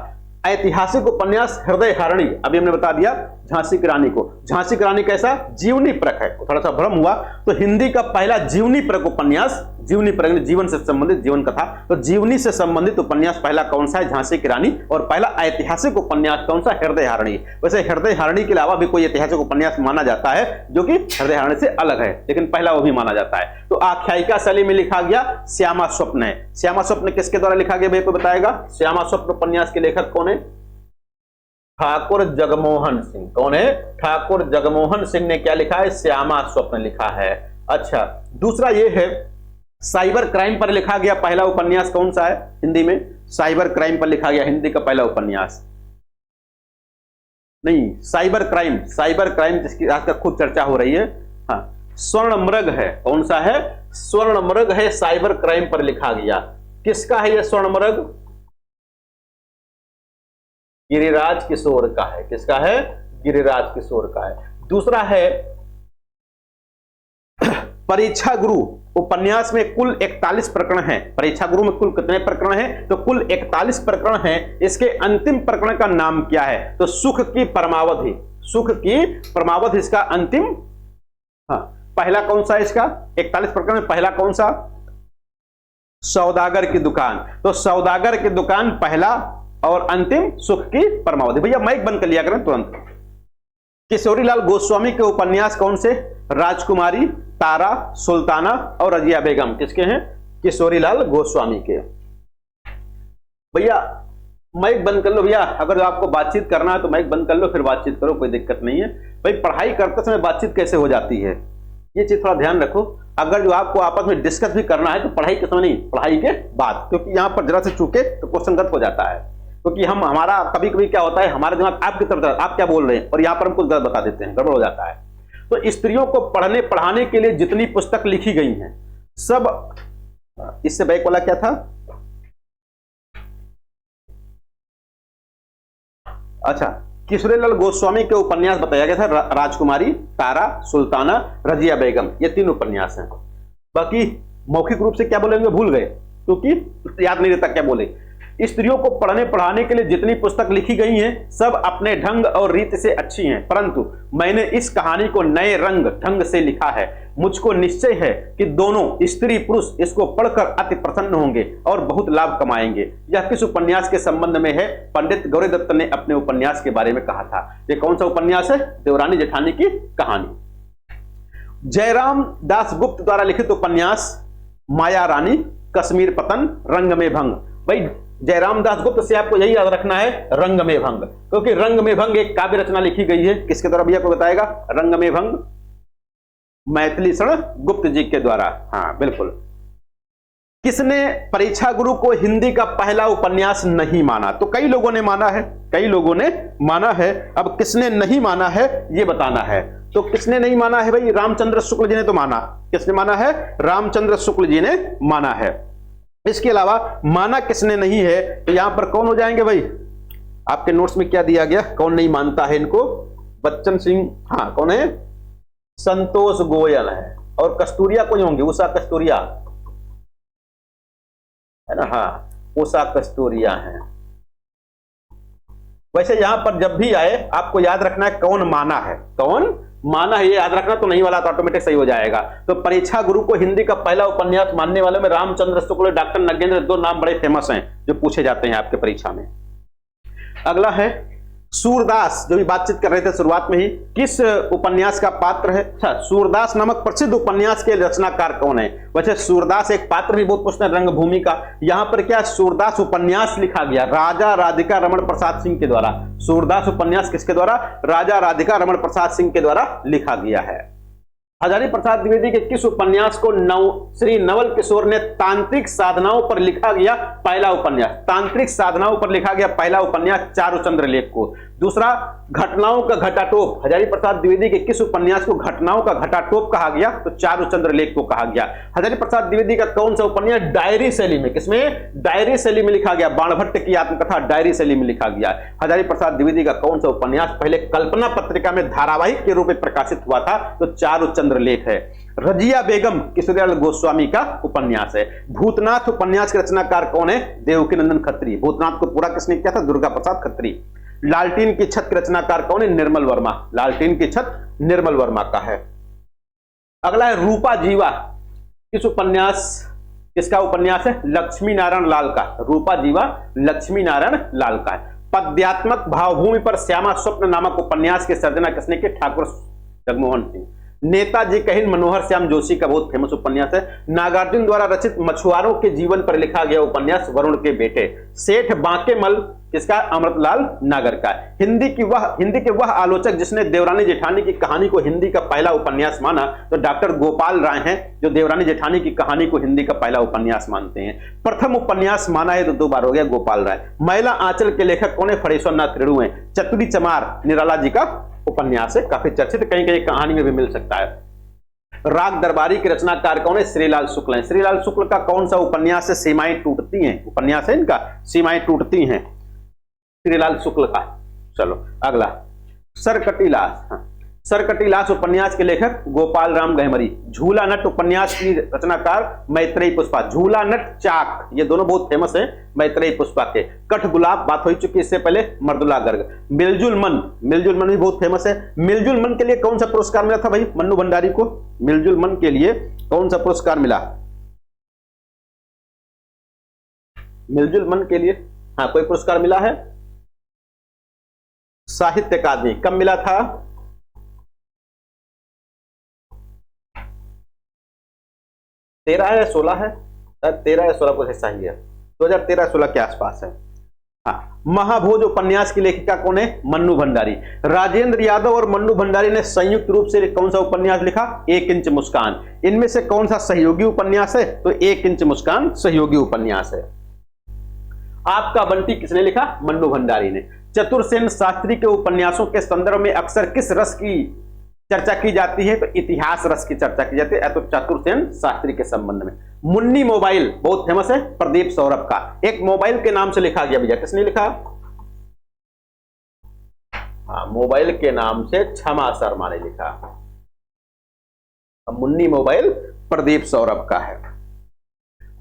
ऐतिहासिक उपन्यास हृदय हारिणी, अभी हमने बता दिया झांसी की रानी को। झांसी की रानी कैसा? जीवनी परक है। थोड़ा सा भ्रम हुआ। तो हिंदी का पहला जीवनी परक उपन्यास, जीवनी परक जीवन से संबंधित, जीवन कथा, तो जीवनी से संबंधित उपन्यास पहला कौन सा है? झांसी की रानी। और पहला ऐतिहासिक उपन्यास कौन सा? हृदय हारिणी। वैसे हृदय हारिणी के अलावा भी कोई ऐतिहासिक उपन्यास माना जाता है जो कि हृदय हारिणी से अलग है, लेकिन पहला वो भी माना जाता है। तो आख्यायिका शैली में लिखा गया श्यामा स्वप्न है। श्यामा स्वप्न किसके द्वारा लिखा गया? कोई बताएगा? श्यामा स्वप्न उपन्यास के लेखक कौन है? ठाकुर जगमोहन सिंह। कौन है? ठाकुर जगमोहन सिंह ने क्या लिखा है? श्यामा स्वप्न लिखा है। अच्छा, दूसरा ये है साइबर क्राइम पर लिखा गया पहला उपन्यास कौन सा है हिंदी में? साइबर क्राइम पर लिखा गया हिंदी का पहला उपन्यास, नहीं साइबर क्राइम, साइबर क्राइम जिसकी आज तक खूब चर्चा हो रही है। हाँ, स्वर्णमृग है। कौन सा है? स्वर्णमृग है, साइबर क्राइम पर लिखा गया। किसका है यह स्वर्णमृग? गिरिराज किशोर का है। किसका है? गिरिराज किशोर का है। दूसरा है परीक्षा गुरु उपन्यास में कुल 41 प्रकरण हैं। परीक्षा गुरु में कुल कितने प्रकरण हैं? तो कुल 41 प्रकरण हैं। इसके अंतिम प्रकरण का नाम क्या है? तो सुख की परमावधि। सुख की परमावधि इसका अंतिम। हाँ, पहला कौन सा है इसका? 41 प्रकरण में पहला कौन सा? सौदागर की दुकान। तो सौदागर की दुकान पहला और अंतिम सुख की परमावधि। भैया माइक बंद कर लिया करें तुरंत। किशोरीलाल गोस्वामी के उपन्यास कौन से? राजकुमारी, तारा, सुल्ताना और रजिया बेगम। किसके हैं? किशोरीलाल गोस्वामी के। भैया माइक बंद कर लो। भैया अगर आपको बातचीत करना है तो माइक बंद कर लो, फिर बातचीत करो, कोई दिक्कत नहीं है। भाई पढ़ाई करते समय बातचीत कैसे हो जाती है, ये चीज थोड़ा ध्यान रखो। अगर जो आपको आपस में डिस्कस भी करना है तो पढ़ाई के समय नहीं, पढ़ाई के बाद, क्योंकि यहां पर जरा से चूके तो क्वेश्चन गलत हो जाता है। क्योंकि हम हमारा कभी कभी क्या होता है, हमारा दिमाग आपकी तरफ, आप क्या बोल रहे हैं, और यहां पर हम कुछ गलत बता देते हैं, गड़बड़ हो जाता है। तो स्त्रियों को पढ़ने पढ़ाने के लिए जितनी पुस्तक लिखी गई हैं सब, इससे बैक वाला क्या था? अच्छा, किशोरीलाल गोस्वामी के उपन्यास बताया गया था राजकुमारी, तारा, सुल्ताना, रजिया बेगम, ये 3 उपन्यास हैं। बाकी मौखिक रूप से क्या बोलेंगे भूल गए, क्योंकि याद नहीं रहता क्या बोले। स्त्रियों को पढ़ने पढ़ाने के लिए जितनी पुस्तक लिखी गई हैं सब अपने ढंग और रीत से अच्छी हैं, परंतु मैंने इस कहानी को नए रंग ढंग से लिखा है। मुझको निश्चय है कि दोनों स्त्री पुरुष इसको पढ़कर अति प्रसन्न होंगे और बहुत लाभ कमाएंगे। यह किस उपन्यास के संबंध में है? पंडित गौरी दत्त ने अपने उपन्यास के बारे में कहा था। ये कौन सा उपन्यास है? देवरानी जेठानी की कहानी। जयराम दास गुप्त द्वारा लिखित उपन्यास माया रानी, कश्मीर पतन, रंग में भंग। भाई जयराम दास गुप्त से आपको यही याद रखना है, रंग में भंग, क्योंकि रंग में भंग एक काव्य रचना लिखी गई है। किसके द्वारा भैया को बताएगा? रंग में भंग मैथिली शरण गुप्त जी के द्वारा। हाँ बिल्कुल। किसने परीक्षा गुरु को हिंदी का पहला उपन्यास नहीं माना? तो कई लोगों ने माना है, कई लोगों ने माना है। अब किसने नहीं माना है ये बताना है। तो किसने नहीं माना है भाई? रामचंद्र शुक्ल जी ने तो माना। किसने माना है? रामचंद्र शुक्ल जी ने माना है। इसके अलावा माना किसने नहीं है? तो यहां पर कौन हो जाएंगे भाई? आपके नोट्स में क्या दिया गया, कौन नहीं मानता है इनको? बच्चन सिंह, हाँ कौन है? संतोष गोयल है। और कस्तूरिया कौन होंगे? उषा कस्तूरिया है ना। हाँ उषा कस्तूरिया है। वैसे यहां पर जब भी आए आपको याद रखना है कौन माना है, कौन माना है ये याद रखना, तो नहीं वाला तो ऑटोमेटिक सही हो जाएगा। तो परीक्षा गुरु को हिंदी का पहला उपन्यास मानने वालों में रामचंद्र शुक्ल, डॉक्टर नगेंद्र, दो नाम बड़े फेमस हैं जो पूछे जाते हैं आपके परीक्षा में। अगला है सूरदास, जो भी बातचीत कर रहे थे शुरुआत में ही, किस उपन्यास का पात्र है? अच्छा, सूरदास नामक प्रसिद्ध उपन्यास के रचनाकार कौन है? वैसे सूरदास एक पात्र भी बहुत पूछते हैं रंगभूमि का। यहां पर क्या सूरदास उपन्यास लिखा गया? राजा राधिका रमण प्रसाद सिंह के द्वारा। सूरदास उपन्यास किसके द्वारा? राजा राधिका रमण प्रसाद सिंह के द्वारा लिखा गया है। हजारी प्रसाद द्विवेदी के किस उपन्यास को श्री नवल किशोर ने तांत्रिक साधनाओं पर लिखा गया पहला उपन्यास? तांत्रिक साधनाओं पर लिखा गया पहला उपन्यास चारुचंद्र लेख को। दूसरा, घटनाओं का घटाटोप। हजारी प्रसाद द्विवेदी के किस उपन्यास को घटनाओं का घटाटोप कहा गया? तो चारुचंद्र लेख को कहा गया। हजारी प्रसाद द्विवेदी का कौन सा उपन्यास डायरी शैली में, किसमें? डायरी शैली में लिखा गया। बाणभट्ट की आत्मकथा डायरी शैली में लिखा गया। हजारी प्रसाद द्विवेदी का कौन सा उपन्यास पहले कल्पना पत्रिका में धारावाहिक के रूप में प्रकाशित हुआ था? तो चारुचंद्र लेख है। रजिया बेगम किशोरीलाल गोस्वामी का उपन्यास है। भूतनाथ उपन्यास के रचनाकार कौन है? देवकीनंदन खत्री। भूतनाथ को पूरा किसने किया था? दुर्गा प्रसाद खत्री। लालटीन की छत के रचनाकार कौन है? निर्मल वर्मा। लालटीन की छत निर्मल वर्मा का है। अगला है रूपा जीवा, किस उपन्यास, किसका उपन्यास है? लक्ष्मी नारायण लाल का। रूपा जीवा लक्ष्मी नारायण लाल का है। पद्यात्मक भावभूमि पर श्यामा स्वप्न नामक उपन्यास की सर्जना किसने की? ठाकुर जगमोहन सिंह। नेताजी कहिन मनोहर श्याम जोशी का बहुत फेमस उपन्यास है। नागार्जुन द्वारा रचित मछुआरों के जीवन पर लिखा गया उपन्यास वरुण के बेटे। सेठ बांकेमल किसका? अमृतलाल नागर का। हिंदी के वह आलोचक जिसने देवरानी जेठानी की कहानी को हिंदी का पहला उपन्यास माना तो डॉक्टर गोपाल राय हैं, जो देवरानी जेठानी की कहानी को हिंदी का पहला उपन्यास मानते हैं। प्रथम उपन्यास माना है तो 2 बार हो गया, गोपाल राय। मैला आंचल के लेखक कौन है? फणेश्वर नाथ रेणु हैं। चतुरी चमार निराला जी का उपन्यास है, काफी चर्चित, कहीं कहीं कहानी में भी मिल सकता है। राग दरबारी के रचनाकार कौन है? श्रीलाल शुक्ल है। श्रीलाल शुक्ल का कौन सा उपन्यास है? सीमाएं टूटती हैं, उपन्यास है इनका सीमाएं टूटती हैं, श्रीलाल शुक्ल का। चलो अगला, सरकटीलास। सरकटीलास उपन्यास के लेखक गोपाल राम गहमरी। झूला नट उपन्यास की रचनाकार मैत्रेयी पुष्पा। झूला नट, चाक, ये दोनों बहुत फेमस हैं मैत्रेयी पुष्पा के। कठ गुलाब बात हो चुकी इससे पहले, मर्दुला गर्ग। मिलजुल मन, मिलजुल मन भी बहुत फेमस है। मिलजुल मन के लिए कौन सा पुरस्कार मिला था भाई मन्नू भंडारी को? मिलजुल मन के लिए कौन सा पुरस्कार मिला? मिलजुल मन के लिए हाँ कोई पुरस्कार मिला है? साहित्य अकादमी। कब मिला था? 13 है या 16 है? 13 या 16 कुछ ऐसा ही है, 2013-16 के आसपास है। हाँ, महाभोज उपन्यास की लेखिका कौन है? मन्नू भंडारी। राजेंद्र यादव और मन्नू भंडारी ने संयुक्त रूप से कौन सा उपन्यास लिखा? 1 इंच मुस्कान। इनमें से कौन सा सहयोगी उपन्यास है? तो 1 इंच मुस्कान सहयोगी उपन्यास है। आपका बंटी किसने लिखा? मन्नू भंडारी ने। चतुरसेन शास्त्री के उपन्यासों के संदर्भ में अक्सर किस रस की चर्चा की जाती है? तो इतिहास रस की चर्चा की जाती है, तो चतुरसेन शास्त्री के संबंध में। मुन्नी मोबाइल बहुत फेमस है, प्रदीप सौरभ का। एक मोबाइल के नाम से लिखा गया भैया, किसने लिखा? हाँ, मोबाइल के नाम से क्षमा शर्मा ने लिखा। मुन्नी मोबाइल प्रदीप सौरभ का है।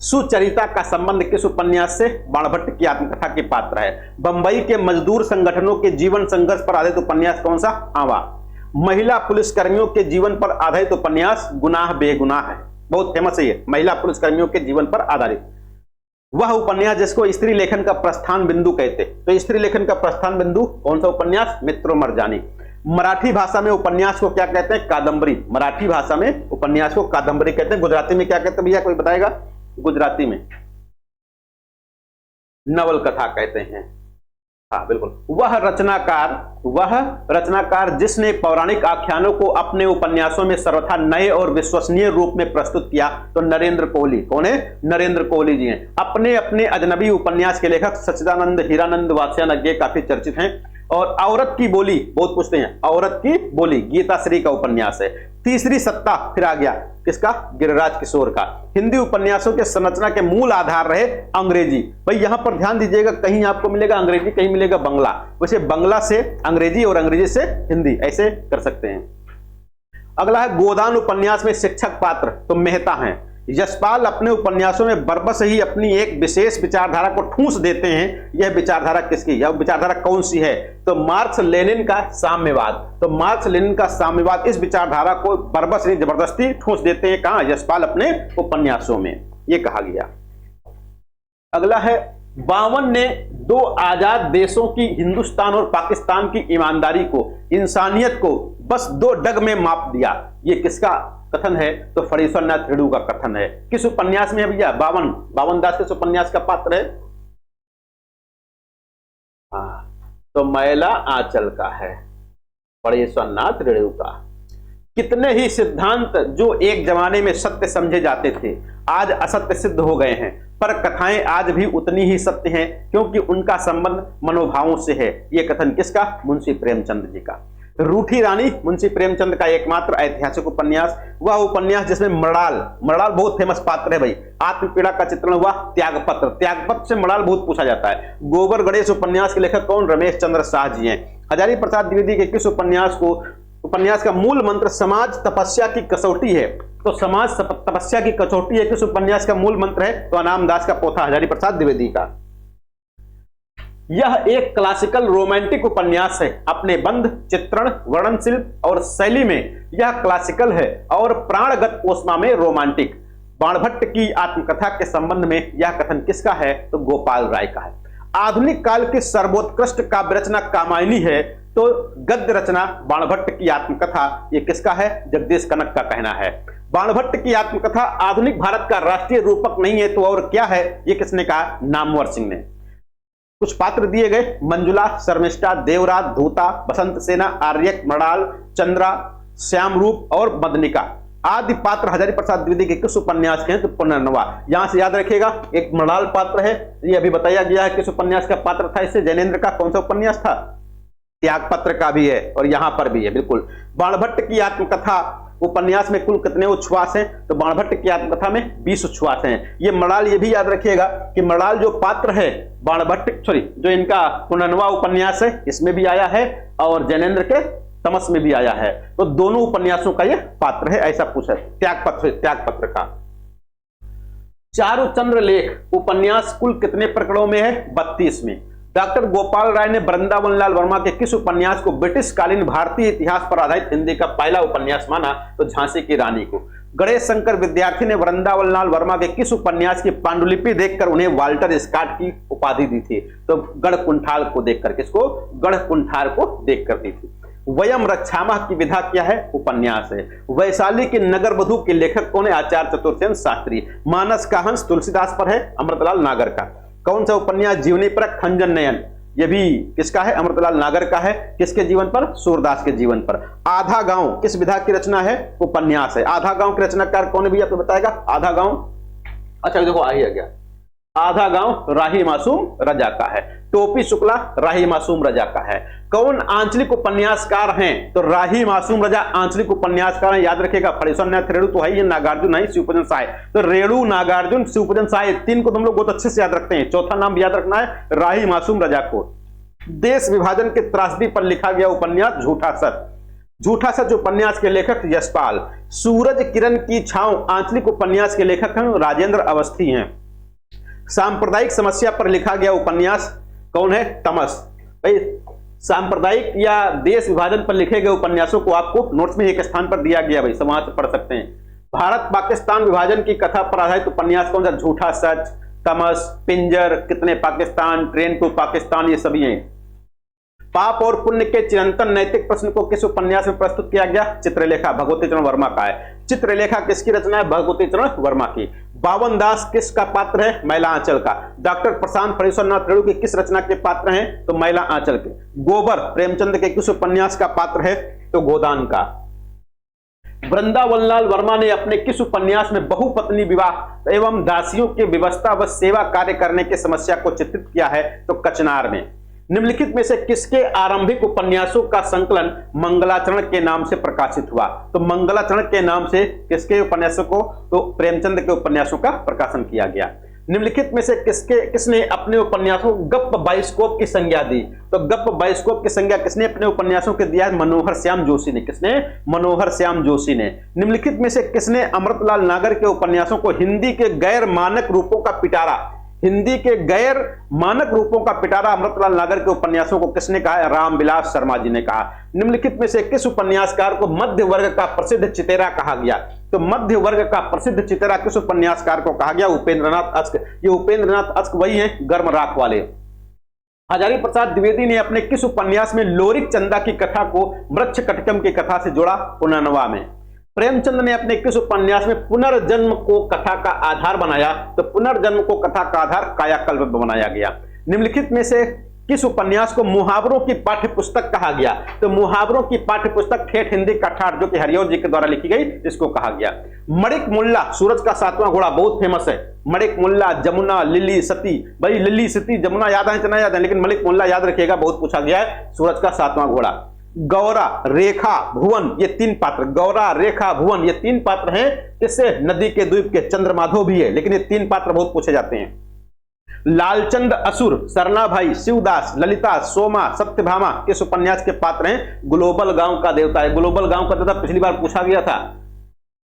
सुचरिता का संबंध किस उपन्यास से? बाणभट्ट की आत्मकथा के पात्र है। बंबई के मजदूर संगठनों के जीवन संघर्ष पर आधारित उपन्यास कौन सा? आवा। महिला पुलिसकर्मियों के जीवन पर आधारित उपन्यास गुनाह बेगुनाह है, बहुत फेमस है ये, महिला पुलिसकर्मियों के जीवन पर आधारित वह उपन्यास जिसको स्त्री लेखन का प्रस्थान बिंदु कहते। तो स्त्री लेखन का प्रस्थान बिंदु कौन सा उपन्यास? मित्रों मरजानी। मराठी भाषा में उपन्यास को क्या कहते हैं? कादंबरी। मराठी भाषा में उपन्यास को कादंबरी कहते हैं। गुजराती में क्या कहते हैं भैया, कोई बताएगा? गुजराती में नवल कथा कहते हैं। हाँ बिल्कुल। वह रचनाकार जिसने पौराणिक आख्यानों को अपने उपन्यासों में सर्वथा नए और विश्वसनीय रूप में प्रस्तुत किया, तो नरेंद्र कोहली। कौन है? नरेंद्र कोहली जी हैं। अपने अपने अजनबी उपन्यास के लेखक सच्चिदानंद हीरानंद वात्स्यायन काफी चर्चित हैं। और औरत की बोली, बहुत पूछते हैं, औरत की बोली गीता श्री का उपन्यास है। तीसरी सत्ता फिर आ गया किसका? गिरिराज किशोर का। हिंदी उपन्यासों के संरचना के मूल आधार रहे अंग्रेजी। भाई यहां पर ध्यान दीजिएगा, कहीं आपको मिलेगा अंग्रेजी, कहीं मिलेगा बंगला। वैसे बंगला से अंग्रेजी और अंग्रेजी से हिंदी, ऐसे कर सकते हैं। अगला है गोदान उपन्यास में शिक्षक पात्र, तो मेहता हैं। यशपाल अपने उपन्यासों में बरबस ही अपनी एक विशेष विचारधारा को ठूंस देते हैं। यह विचारधारा किसकी? यह विचारधारा कौन सी है? तो मार्क्स लेनिन का साम्यवाद। तो मार्क्स लेनिन का साम्यवाद, इस विचारधारा को बरबस ही जबरदस्ती ठूंस देते हैं। कहां? यशपाल अपने उपन्यासों में, यह कहा गया। अगला है 52 ने दो आजाद देशों की, हिंदुस्तान और पाकिस्तान की ईमानदारी को, इंसानियत को बस दो डग में माप दिया। यह किसका कथन है? तो फणीश्वर नाथ रेणु का कथन है। किस उपन्यास में है भैया? 52 दास किस उपन्यास का पात्र है? तो मैला आंचल का है, फणीश्वर नाथ रेणु का। कितने ही सिद्धांत जो एक जमाने में सत्य समझे जाते थे आज असत्य सिद्ध हो गए हैं, पर कथाएं आज भी उतनी ही सत्य हैं क्योंकि उनका संबंध मनोभावों से है। यह कथन किसका? मुंशी प्रेमचंद जी का। रूठी रानी मुंशी प्रेमचंद का एकमात्र ऐतिहासिक उपन्यास, वह उपन्यास जिसमें मृणाल बहुत फेमस पात्र है भाई। आत्मपीड़ा का चित्रण हुआ त्यागपत्र से मृणाल बहुत पूछा जाता है। गोबर गणेश उपन्यास के लेखक कौन? रमेश चंद्र शाह जी हैं। हजारी प्रसाद द्विवेदी के किस उपन्यास का मूल मंत्र समाज तपस्या की कसौटी है? तो समाज तपस्या की कसौटी है, किस उपन्यास का मूल मंत्र है? तो अनाम दास का पोथा, हजारी प्रसाद द्विवेदी का। यह एक क्लासिकल रोमांटिक उपन्यास है। अपने बंध, चित्रण, वर्णन शिल्प और शैली में यह क्लासिकल है और प्राणगत ओस्मा में रोमांटिक। बाणभट्ट की आत्मकथा के संबंध में यह कथन किसका है? तो गोपाल राय का है। आधुनिक काल की सर्वोत्कृष्ट काव्य रचना कामायनी है, तो गद्य रचना बाणभट्ट की आत्मकथा ये किसका है? जगदीश कनक का कहना है। बाणभट्ट की आत्मकथा आधुनिक भारत का राष्ट्रीय रूपक नहीं है, तो और क्या है? ये किसने कहा? नामवर सिंह ने। कुछ पात्र दिए गए, मंजुला, शर्मिष्ठा, देवराज, धूता, बसंत सेना, आर्यक, मृणाल, चंद्रा, श्यामरूप और मदनिका आदि पात्र हजारी प्रसाद द्विवेदी के किस उपन्यास के हैं? तो पुनर्नवा। यहां से याद रखिएगा, एक मृणाल पात्र है, ये अभी बताया गया है किस उपन्यास का पात्र था। इससे जैनेन्द्र का कौन सा उपन्यास था? त्यागपत्र का भी है और यहां पर भी है, बिल्कुल। बाणभट्ट की आत्मकथा उपन्यास में कुल कितने उच्छ्वास हैं? तो बाणभट्ट की आत्मकथा में 20 उच्छ्वास हैं। ये मृणाल, ये भी याद रखिएगा कि मृणाल जो पात्र है जो इनका पुनर्नवा उपन्यास है इसमें भी आया है और जैनेन्द्र के तमस में भी आया है। तो दोनों उपन्यासों का ये पात्र है, ऐसा पूछा है। त्यागपत्र का। चारुचंद्र लेख उपन्यास कुल कितने प्रकरणों में है? 32 में। डॉक्टर गोपाल राय ने वृंदावन लाल वर्मा के किस उपन्यास को ब्रिटिश कालीन भारतीय इतिहास पर आधारित हिंदी का पहला उपन्यास माना? तो झांसी की रानी को। गणेश शंकर विद्यार्थी ने वृंदावन लाल वर्मा के किस उपन्यास की पांडुलिपि देखकर उन्हें वाल्टर स्कॉट की उपाधि दी थी? तो गढ़कुंठाल को देखकर। किसको? गढ़कुंठार को देखकर दी थी। वयम रक्षामः की विधा क्या है? उपन्यास है। वैशाली के नगर वधु के लेखक कौन है? आचार्य चतुर्सेन शास्त्री। मानस का हंस तुलसीदास पर है, अमृतलाल नागर का। कौन सा उपन्यास? जीवनी पर खंजन नयन, यह भी किसका है? अमृतलाल नागर का है। किसके जीवन पर? सूरदास के जीवन पर। आधा गांव किस विधा की रचना है? उपन्यास है। आधा गांव के रचनाकार कौन है भी आपको बताएगा? आधा गांव, अच्छा देखो आ गया। आधा गांव राही मासूम रजा का है। टोपी शुक्ला राही मासूम रजा का है। कौन आंचलिक उपन्यासकार हैं? तो राही मासूम रजा आंचलिक उपन्यासकार हैं, याद रखिएगा। फणीश्वर नाथ रेणु तो है, ये नागार्जुन है, शिवपूजन साय। तो रेणु, नागार्जुन, शिवपूजन साय, तीन को तुम लोग बहुत अच्छे से याद रखते हैं। चौथा नाम याद रखना है राही मासूम रजा को। देश विभाजन के त्रासदी पर लिखा गया उपन्यास झूठा सच। झूठा सच उपन्यास के लेखक यशपाल। सूरज किरण की छांव आंचलिक उपन्यास के लेखक हैं राजेंद्र अवस्थी हैं। सांप्रदायिक समस्या पर लिखा गया उपन्यास कौन है? तमस। भाई सांप्रदायिक या देश विभाजन पर लिखे गए उपन्यासों को आपको नोट्स में एक स्थान पर दिया गया, भाई समाज पढ़ सकते हैं। भारत पाकिस्तान विभाजन की कथा पर आधारित उपन्यास कौन सा? झूठा सच, तमस, पिंजर, कितने पाकिस्तान, ट्रेन टू पाकिस्तान, ये सभी हैं। पाप और पुण्य के चिरंतन नैतिक प्रश्न को किस उपन्यास में प्रस्तुत किया गया? चित्रलेखा, भगवती चरण वर्मा का है। चित्रलेखा किसकी रचना है? भगवती चरण वर्मा की। बावन दास किसका पात्र है? मैला आंचल का। डॉक्टर प्रशांत फणीश्वरनाथ रेणु की किस रचना के पात्र हैं? तो मैला आंचल के। गोबर प्रेमचंद के किस उपन्यास का पात्र है? तो गोदान का। वृंदावनलाल वर्मा ने अपने किस उपन्यास में बहुपत्नी विवाह एवं दासियों की व्यवस्था व सेवा कार्य करने की समस्या को चित्रित किया है? तो कचनार में। निम्नलिखित में से किसके आरंभिक उपन्यासों का संकलन मंगलाचरण के नाम से प्रकाशित हुआ? तो मंगलाचरण के नाम से किसके उपन्यासों को? तो प्रेमचंद के उपन्यासों का प्रकाशन किया गया। निम्नलिखित में से किसने अपने उपन्यासों को गप्प बाइस्कोप की संज्ञा दी? तो गप्प बाइस्कोप की संज्ञा किसने अपने उपन्यासों के दिया? मनोहर श्याम जोशी ने। किसने? मनोहर श्याम जोशी ने। निम्नलिखित में से किसने अमृतलाल नागर के उपन्यासों को हिंदी के गैर मानक रूपों का पिटारा, हिंदी के गैर मानक रूपों का पिटारा अमृतलाल नागर के उपन्यासों को किसने कहा? रामविलास शर्मा जी ने कहा। निम्नलिखित में से किस उपन्यासकार को मध्य वर्ग का प्रसिद्ध चितेरा कहा गया? तो मध्य वर्ग का प्रसिद्ध चितेरा किस उपन्यासकार को कहा गया? उपेंद्रनाथ अस्क। ये उपेंद्रनाथ अस्क वही हैं गर्म राख वाले। हजारी प्रसाद द्विवेदी ने अपने किस उपन्यास में लोरिक चंदा की कथा को वृक्ष कटकम की कथा से जोड़ा? पुनर्नवा में। प्रेमचंद ने अपने किस उपन्यास में पुनर्जन्म को कथा का आधार बनाया? तो पुनर्जन्म को कथा का आधार कायाकल्प बनाया गया। निम्नलिखित में से किस उपन्यास को मुहावरों की पाठ्य पुस्तक कहा गया? तो मुहावरों की पाठ्य पुस्तक ठेठ हिंदी का ठाठ जो कि हरिओं जी के द्वारा लिखी गई, इसको कहा गया। मणिक मुल्ला सूरज का सातवां घोड़ा बहुत फेमस है। मणिक मुल्ला, जमुना, लिली, सती। भाई लिली, सती, जमुना याद है इतना याद है, लेकिन मणिक मुल्ला याद रखिएगा, बहुत पूछा गया है। सूरज का सातवां घोड़ा। गौरा, रेखा, भुवन, ये तीन पात्र, गौरा, रेखा, भुवन, ये तीन पात्र हैं किससे? नदी के द्वीप के। चंद्रमाधव भी है, लेकिन ये तीन पात्र बहुत पूछे जाते हैं। लालचंद असुर, सरना भाई, शिवदास, ललिता, सोमा, सत्यभामा किस उपन्यास के पात्र हैं? ग्लोबल गांव का देवता है। ग्लोबल गांव का देवता पिछली बार पूछा गया था।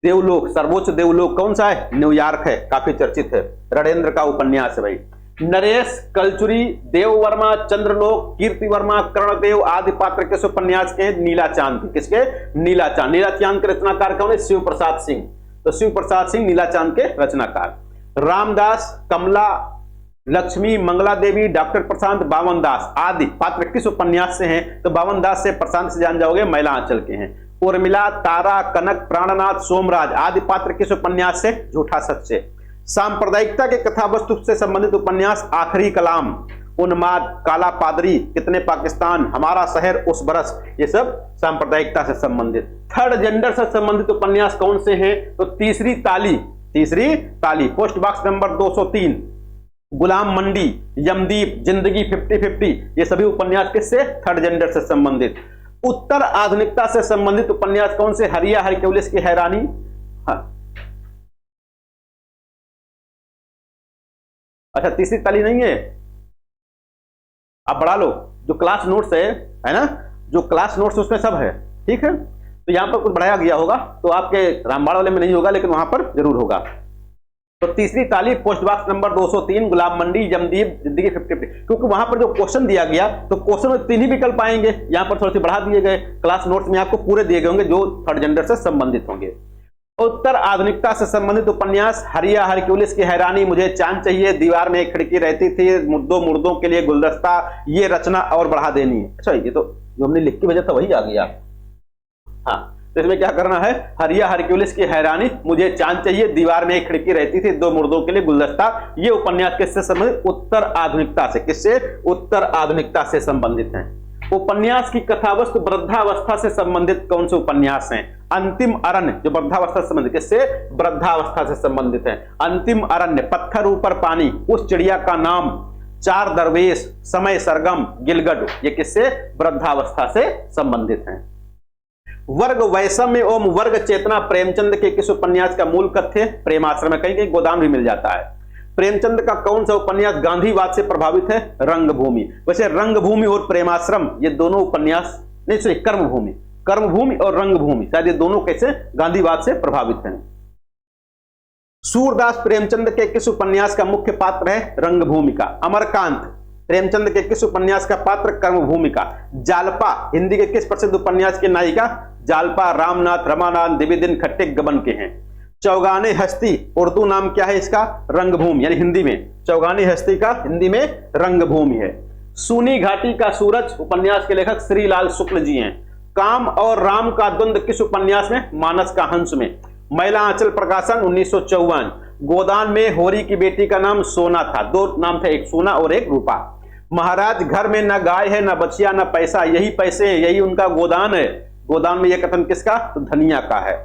देवलोक, सर्वोच्च देवलोक कौन सा है? न्यूयॉर्क है, काफी चर्चित है। रणेंद्र का उपन्यास है भाई। नरेश, कलचुरी, देव वर्मा, चंद्रलोक, कीर्ति वर्मा, कर्णदेव आदि पात्र किस उपन्यास के? नीला चांद। किसके? नीला चांद। नीला चांद के रचनाकार कौन है? शिव प्रसाद सिंह। तो शिव प्रसाद सिंह नीला चांद के रचनाकार। रामदास, कमला, लक्ष्मी, मंगला देवी, डॉक्टर प्रशांत, बावन दास आदि पात्र किस उपन्यास से हैं? तो बावन दास से, प्रशांत से जान जाओगे, मैला आंचल के हैं। उर्मिला, तारा, कनक, प्राणनाथ, सोमराज आदि पात्र किस उपन्यास से? झूठा सच से। सांप्रदायिकता के कथा वस्तु से संबंधित उपन्यास आखिरी कलाम, उन्माद, काला पादरी, कितने पाकिस्तान, हमारा शहर उस बरस, ये सब सांप्रदायिकता से संबंधित। थर्ड जेंडर से संबंधित उपन्यास कौन से हैं? तो तीसरी ताली, तीसरी ताली, पोस्ट बॉक्स नंबर 203, गुलाम मंडी, यमदीप, जिंदगी 50-50, ये सभी उपन्यास किससे? थर्ड जेंडर से संबंधित। उत्तर आधुनिकता से संबंधित उपन्यास कौन से? हरिया हरक्यूलिस की हैरानी। हाँ, अच्छा तीसरी ताली नहीं है, आप बढ़ा लो। जो क्लास नोट्स है ना, जो क्लास नोट्स उसमें सब है, ठीक है। तो यहां पर कुछ बढ़ाया गया होगा, तो आपके रामबाड़ वाले में नहीं होगा, लेकिन वहां पर जरूर होगा। तो तीसरी ताली, पोस्ट बॉक्स नंबर 203, गुलाम मंडी, जमदीप, जिंदगी 50-50, क्योंकि वहां पर जो क्वेश्चन दिया गया तो क्वेश्चन में तीन ही विकल्प आएंगे, यहां पर थोड़े से बढ़ा दिए गए। क्लास नोट्स में आपको पूरे दिए गए होंगे जो थर्ड जेंडर से संबंधित होंगे। उत्तर आधुनिकता से संबंधित उपन्यास हरिया हरक्यूलिस की हैरानी, मुझे चांद चाहिए, दीवार में एक खिड़की रहती थी, मुद्दों मुर्दों के लिए गुलदस्ता, ये रचना और बढ़ा देनी है। अच्छा ये तो जो हमने लिख के भेजा था वही आ गया। हाँ, तो इसमें क्या करना है? हरिया हरक्यूलिस की हैरानी, मुझे चांद चाहिए, दीवार में एक खिड़की रहती थी, दो मुर्दों के लिए गुलदस्ता, ये उपन्यास किससे संबंधित? उत्तर आधुनिकता से। किससे? उत्तर आधुनिकता से संबंधित है। उपन्यास की कथावस्तु वृद्धावस्था से संबंधित कौन से उपन्यास हैं? अंतिम अरण्य, जो वृद्धावस्था से संबंधित, किससे? वृद्धावस्था से संबंधित है। अंतिम अरण्य, पत्थर ऊपर पानी, उस चिड़िया का नाम, चार दरवेश, समय सरगम, गिलगड, ये किससे? वृद्धावस्था से संबंधित हैं। वर्ग वैषम्य एवं वर्ग चेतना प्रेमचंद के किस उपन्यास का मूल कथ्य? प्रेमाश्रम। कहीं कहीं गोदाम भी मिल जाता है। प्रेमचंद का कौन सा उपन्यास गांधीवाद से प्रभावित है? रंगभूमि। वैसे रंगभूमि और प्रेमाश्रम ये दोनों उपन्यास नहीं, सॉरी कर्मभूमि, कर्मभूमि और रंगभूमि, शायद ये दोनों कैसे गांधीवाद से प्रभावित हैं। सूरदास प्रेमचंद के किस उपन्यास का मुख्य पात्र है? रंगभूमि का। अमरकांत प्रेमचंद के किस उपन्यास का पात्र? कर्मभूमि का। जालपा हिंदी के किस प्रसिद्ध उपन्यास की नायिका? जालपा रामनाथ रमानाथ द्विवेदीन खट्टे गबन के हैं। चौगाने हस्ती उर्दू नाम क्या है इसका? रंगभूमि, यानी हिंदी में चौगाने हस्ती का हिंदी में रंगभूमि है। सूनी घाटी का सूरज उपन्यास के लेखक श्रीलाल शुक्ल जी हैं। काम और राम का द्वंद्व किस उपन्यास में? मानस का हंस में। महिला आंचल प्रकाशन 1954। गोदान में होरी की बेटी का नाम सोना था, दो नाम थे, एक सोना और एक रूपा। महाराज घर में न गाय है न बचिया न पैसा, यही पैसे हैं, यही उनका गोदान है। गोदान में यह कथन किसका? तो धनिया का है।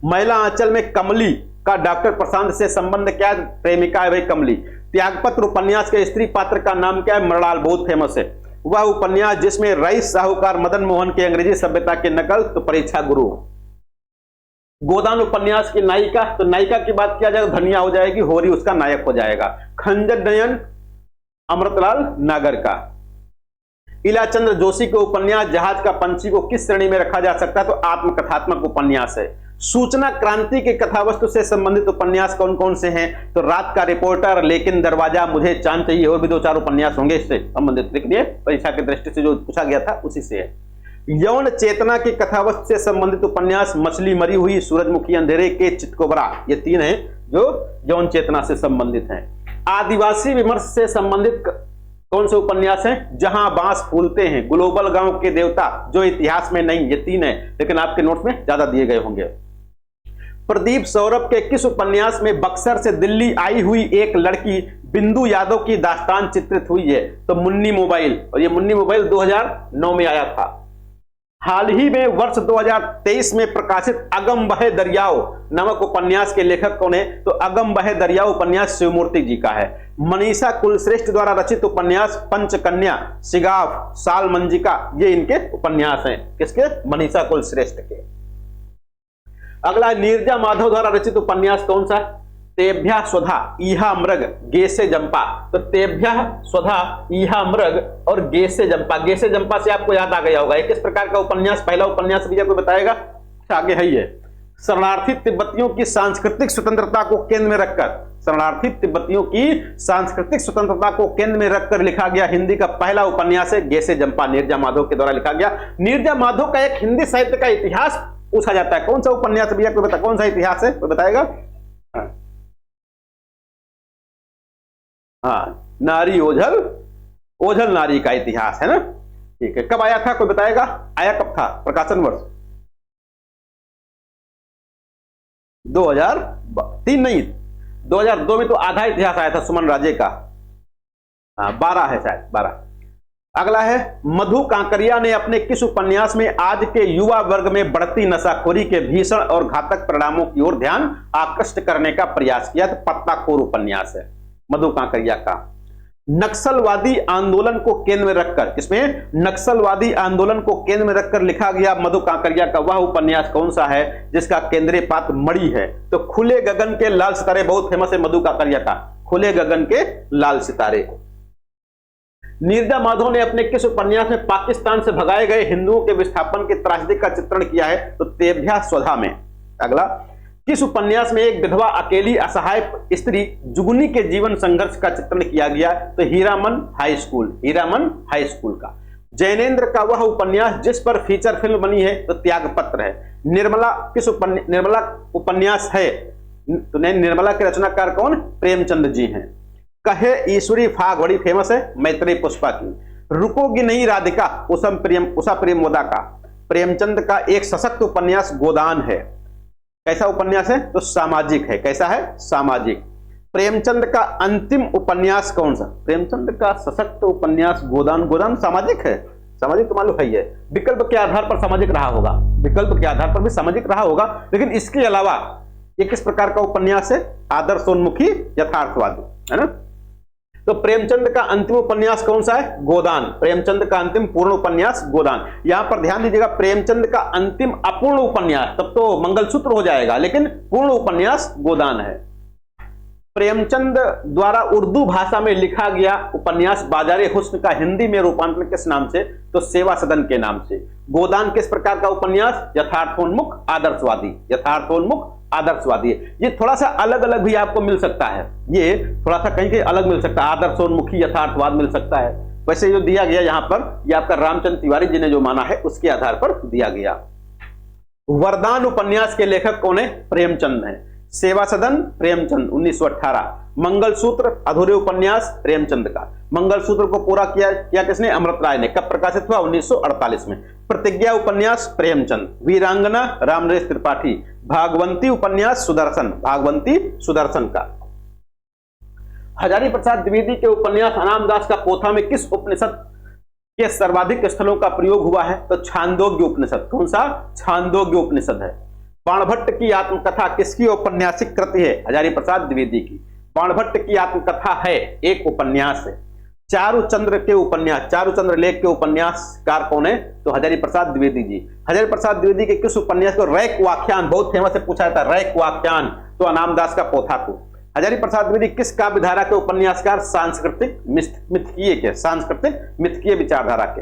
महिला आंचल में कमली का डॉक्टर प्रशांत से संबंध क्या है? प्रेमिका है भाई कमली। त्यागपत्र उपन्यास के स्त्री पात्र का नाम क्या है? मृणाल, बहुत फेमस है। वह उपन्यास जिसमें रईस साहूकार मदन मोहन की अंग्रेजी सभ्यता की नकल, तो परीक्षा गुरु। गोदान उपन्यास की नायिका, तो नायिका की बात किया जाए तो धनिया हो जाएगी, होरी उसका नायक हो जाएगा। खंजर नयन अमृतलाल नागर का। इलाचंद्र जोशी के उपन्यास जहाज का पंछी को किस श्रेणी में रखा जा सकता है? तो आत्मकथात्मक उपन्यास है। सूचना क्रांति के कथावस्तु से संबंधित उपन्यास कौन कौन से हैं? तो रात का रिपोर्टर, लेकिन दरवाजा, मुझे चांद चाहिए, और भी दो चार उपन्यास होंगे इससे संबंधित, लेकिन ये परीक्षा की दृष्टि से जो पूछा गया था उसी से है। यौन चेतना की कथावस्तु से संबंधित उपन्यास मछली मरी हुई, सूरजमुखी अंधेरे के, चितकोबरा, ये तीन हैं जो यौन चेतना से संबंधित हैं। आदिवासी विमर्श से संबंधित कौन से उपन्यास हैं? जहां बांस फूलते हैं, ग्लोबल गांव के देवता, जो इतिहास में नहीं, ये तीन है, लेकिन आपके नोट में ज्यादा दिए गए होंगे। प्रदीप सौरभ के किस उपन्यास में बक्सर से दिल्ली आई हुई एक लड़की बिंदु यादव की दास्तान चित्रित हुई है? तो मुन्नी मोबाइल, और ये मुन्नी मोबाइल 2009 में आया था। हाल ही में वर्ष 2023 में प्रकाशित अगम बहे दरियाओ नामक उपन्यास के लेखक कौन है? तो अगम बहे दरियाओ उपन्यास शिवमूर्ति जी का है। मनीषा कुलश्रेष्ठ द्वारा रचित उपन्यास पंचकन्या, सिगाफ, साल मंजिका, ये इनके उपन्यास हैं। किसके? मनीषा कुलश्रेष्ठ के। अगला नीरजा माधव द्वारा रचित उपन्यास कौन सा? तेभ्या स्वधा ईहा मृग गेसे जंपा। तो तेभ्या स्वधा ईहा मृग और गेसे जंपा, गेसे जंपा से आपको याद आ गया होगा ये किस प्रकार का उपन्यास? पहला उपन्यास भी आपको बताएगा, आगे है ये। शरणार्थी तिब्बतियों की सांस्कृतिक स्वतंत्रता को केंद्र में रखकर, शरणार्थी तिब्बतियों की सांस्कृतिक स्वतंत्रता को केंद्र में रखकर लिखा गया हिंदी का पहला उपन्यास है गेसे जंपा, नीरजा माधव के द्वारा लिखा गया। नीरजा माधव का एक हिंदी साहित्य का इतिहास पूछा जाता है, कौन सा उपन्यास भैया कोई बता, कौन सा इतिहास है कोई बताएगा? हाँ, नारी ओझल, ओझल नारी का इतिहास है ना, ठीक है। कब आया था कोई बताएगा? आया कब था? प्रकाशन वर्ष 2003 नहीं, 2002 में तो आधा इतिहास आया था सुमन राजे का। हाँ 12 है शायद, 12। अगला है मधु कांकरिया ने अपने किस उपन्यास में आज के युवा वर्ग में बढ़ती नशाखोरी के भीषण और घातक परिणामों की ओर ध्यान आकृष्ट करने का प्रयास किया? तो पत्ताखोर उपन्यास है मधु कांकरिया का। नक्सलवादी आंदोलन को केंद्र में रखकर, इसमें नक्सलवादी आंदोलन को केंद्र में रखकर लिखा गया मधु कांकरिया का वह उपन्यास कौन सा है जिसका केंद्रीय पात्र मणि है? तो खुले गगन के लाल सितारे, बहुत फेमस है मधु कांकरिया का, खुले गगन के लाल सितारे। नीरजा माधव ने अपने किस उपन्यास में पाकिस्तान से भगाए गए हिंदुओं के विस्थापन की त्रासदी का चित्रण किया है? तो तेभ्या स्वधा में। अगला, किस उपन्यास में एक विधवा अकेली असहाय स्त्री जुगनी के जीवन संघर्ष का चित्रण किया गया? तो Hiraman high school, Hiraman high school का। जैनेन्द्र का वह उपन्यास जिस पर फीचर फिल्म बनी है? तो त्यागपत्र है। निर्मला किस निर्मला उपन्यास है? तो निर्मला के रचनाकार कौन? प्रेमचंद जी हैं। कहे ईश्वरी फाग बड़ी फेमस है, मैत्रेयी पुष्पा की। रुकोगी नहीं राधिका उषा प्रेमवदा का। प्रेमचंद का एक सशक्त उपन्यास गोदान है। कैसा उपन्यास है? तो सामाजिक है। कैसा है? सामाजिक। प्रेमचंद का अंतिम उपन्यास कौन सा? प्रेमचंद का सशक्त उपन्यास गोदान। गोदान सामाजिक है, सामाजिक तो मालूम है, विकल्प के आधार पर सामाजिक रहा होगा, विकल्प के आधार पर भी सामाजिक रहा होगा, लेकिन इसके अलावा ये किस प्रकार का उपन्यास है? आदर्शोन्मुखी यथार्थवादी, है ना। तो प्रेमचंद का अंतिम उपन्यास कौन सा है? गोदान। प्रेमचंद का अंतिम पूर्ण उपन्यास गोदान। यहां पर ध्यान दीजिएगा, प्रेमचंद का अंतिम अपूर्ण उपन्यास, तब तो मंगलसूत्र हो जाएगा, लेकिन पूर्ण उपन्यास गोदान है। प्रेमचंद द्वारा उर्दू भाषा में लिखा गया उपन्यास बाजारे हुस्न का हिंदी में रूपांतरण किस नाम से? तो सेवा सदन के नाम से। गोदान किस प्रकार का उपन्यास? यथार्थोन्मुख आदर्शवादी, यथार्थोन्मुख आदर्शवादी है। ये थोड़ा सा अलग अलग भी आपको मिल सकता है, ये थोड़ा सा कहीं कहीं अलग मिल सकता है, आदर्शोन्मुखी यथार्थवाद मिल सकता है। वैसे जो दिया गया यहाँ पर, ये आपका रामचंद्र तिवारी जी ने जो माना है उसके आधार पर दिया गया। वरदान उपन्यास के लेखक कौन है? प्रेमचंद है। सेवा सदन प्रेमचंद 1918। मंगलसूत्र अधूरे उपन्यास प्रेमचंद का। मंगलसूत्र को पूरा किया किसने? अमृत राय ने। कब प्रकाशित हुआ? 1948 में। प्रतिज्ञा उपन्यास प्रेमचंद। वीरांगना रामनरेश त्रिपाठी। भागवंती उपन्यास सुदर्शन, भागवंती सुदर्शन का। हजारी प्रसाद द्विवेदी के उपन्यास अनामदास का पोथा में किस उपनिषद के सर्वाधिक स्थलों का प्रयोग हुआ है? तो छांदोग्य उपनिषद। कौन सा? छांदोग्य उपनिषद है। बाणभट्ट की आत्मकथा किसकी औपन्यासिक कृति है? हजारी प्रसाद द्विवेदी की। बाणभट्ट की आत्मकथा है, एक उपन्यास है। चारुचंद्र के उपन्यास, चारुचंद्र लेख के उपन्यासकार कौन है? तो हजारी प्रसाद द्विवेदी जी। हजारी प्रसाद द्विवेदी के किस उपन्यास को? रैक व्याख्यान, बहुत फेमस है, पूछा जाता है रैक व्याख्यान, तो अनामदास का पोथा को। हजारी प्रसाद द्विवेदी किस काव्य धारा के उपन्यासकार? सांस्कृतिक मिथकीय के, सांस्कृतिक मिथकीय विचारधारा के।